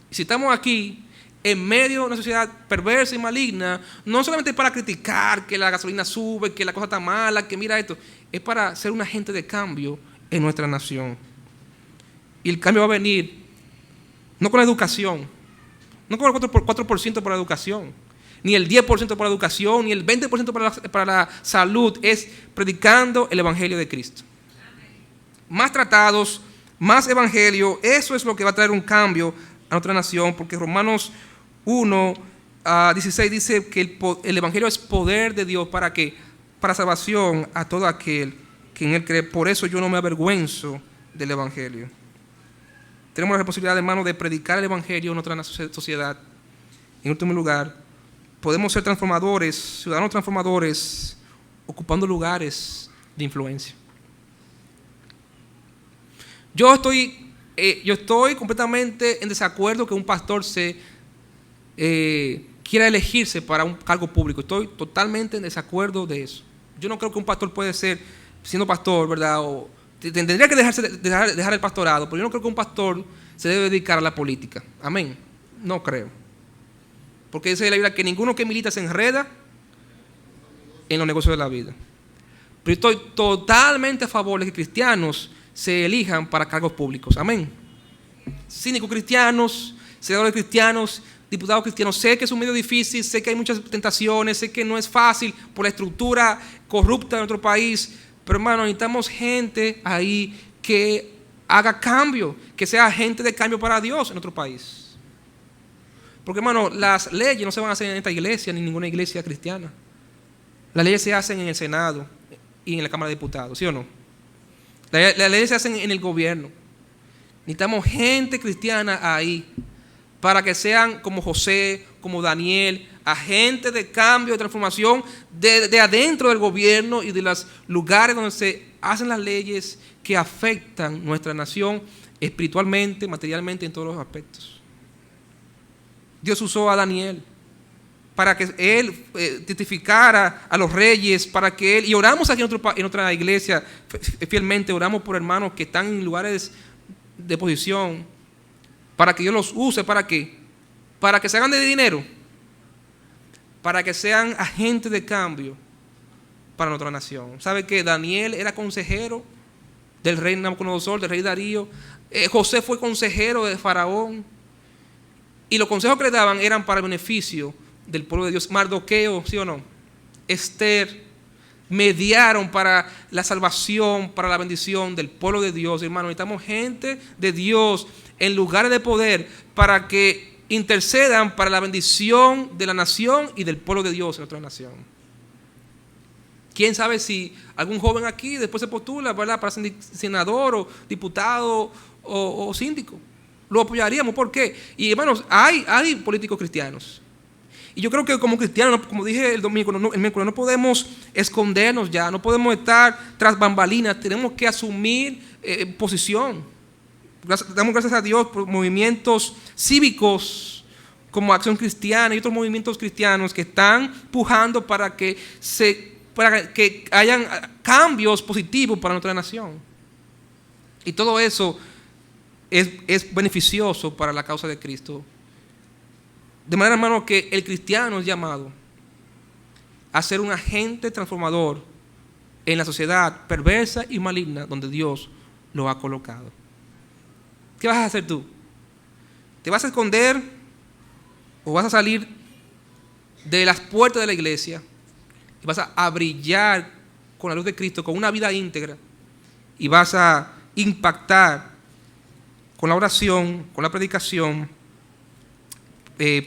Y si estamos aquí en medio de una sociedad perversa y maligna, no solamente para criticar que la gasolina sube, que la cosa está mala, que mira esto, es para ser un agente de cambio en nuestra nación. Y el cambio va a venir no con la educación, no con el 4% por la educación, ni el 10% por la educación, ni el 20% para la salud, es predicando el evangelio de Cristo. Más tratados, más evangelio, eso es lo que va a traer un cambio a nuestra nación, porque Romanos 1:16 dice que el evangelio es poder de Dios para que para salvación a todo aquel que en él cree. Por eso yo no me avergüenzo del evangelio. Tenemos la responsabilidad, hermano, de predicar el evangelio en otra sociedad. En último lugar, podemos ser transformadores, ciudadanos transformadores, ocupando lugares de influencia. Yo estoy completamente en desacuerdo que un pastor quiera elegirse para un cargo público. Estoy totalmente en desacuerdo de eso. Yo no creo que un pastor puede ser, siendo pastor, ¿verdad? O tendría que dejar el pastorado, pero yo no creo que un pastor se debe dedicar a la política. Amén. No creo. Porque dice la Biblia que ninguno que milita se enreda en los negocios de la vida. Pero estoy totalmente a favor de que cristianos se elijan para cargos públicos. Amén. Síndicos cristianos, senadores cristianos, diputados cristianos. Sé que es un medio difícil, sé que hay muchas tentaciones, sé que no es fácil por la estructura corrupta de nuestro país, pero hermano, necesitamos gente ahí que haga cambio, que sea agente de cambio para Dios en nuestro país. Porque hermano, las leyes no se van a hacer en esta iglesia ni en ninguna iglesia cristiana. Las leyes se hacen en el Senado y en la Cámara de Diputados, ¿sí o no? Las leyes se hacen en el gobierno. Necesitamos gente cristiana ahí para que sean como José, como Daniel, agentes de cambio, de transformación de adentro del gobierno y de los lugares donde se hacen las leyes que afectan nuestra nación espiritualmente, materialmente, en todos los aspectos. Dios usó a Daniel para que él testificara a los reyes, para que él, y oramos aquí en otra iglesia fielmente, oramos por hermanos que están en lugares de posición, para que Dios los use. ¿Para qué? Para que se hagan de dinero, para que sean agentes de cambio para nuestra nación. ¿Sabe que Daniel era consejero del rey Nabucodonosor, del rey Darío? José fue consejero de Faraón, y los consejos que le daban eran para el beneficio del pueblo de Dios. Mardoqueo, ¿sí o no? Esther mediaron para la salvación, para la bendición del pueblo de Dios. Hermano, necesitamos gente de Dios en lugares de poder para que intercedan para la bendición de la nación y del pueblo de Dios en nuestra nación. ¿Quién sabe si algún joven aquí después se postula, ¿verdad?, para ser senador o diputado o síndico? Lo apoyaríamos. ¿Por qué? Y hermanos, hay políticos cristianos. Y yo creo que como cristianos, como dije el miércoles, no podemos escondernos ya, no podemos estar tras bambalinas, tenemos que asumir posición. Damos gracias a Dios por movimientos cívicos como Acción Cristiana y otros movimientos cristianos que están pujando para que hayan cambios positivos para nuestra nación. Y todo eso es beneficioso para la causa de Cristo. De manera, hermano, que el cristiano es llamado a ser un agente transformador en la sociedad perversa y maligna donde Dios lo ha colocado. ¿Qué vas a hacer tú? ¿Te vas a esconder o vas a salir de las puertas de la iglesia y vas a brillar con la luz de Cristo, con una vida íntegra, y vas a impactar con la oración, con la predicación,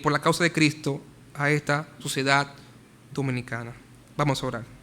por la causa de Cristo a esta sociedad dominicana? Vamos a orar.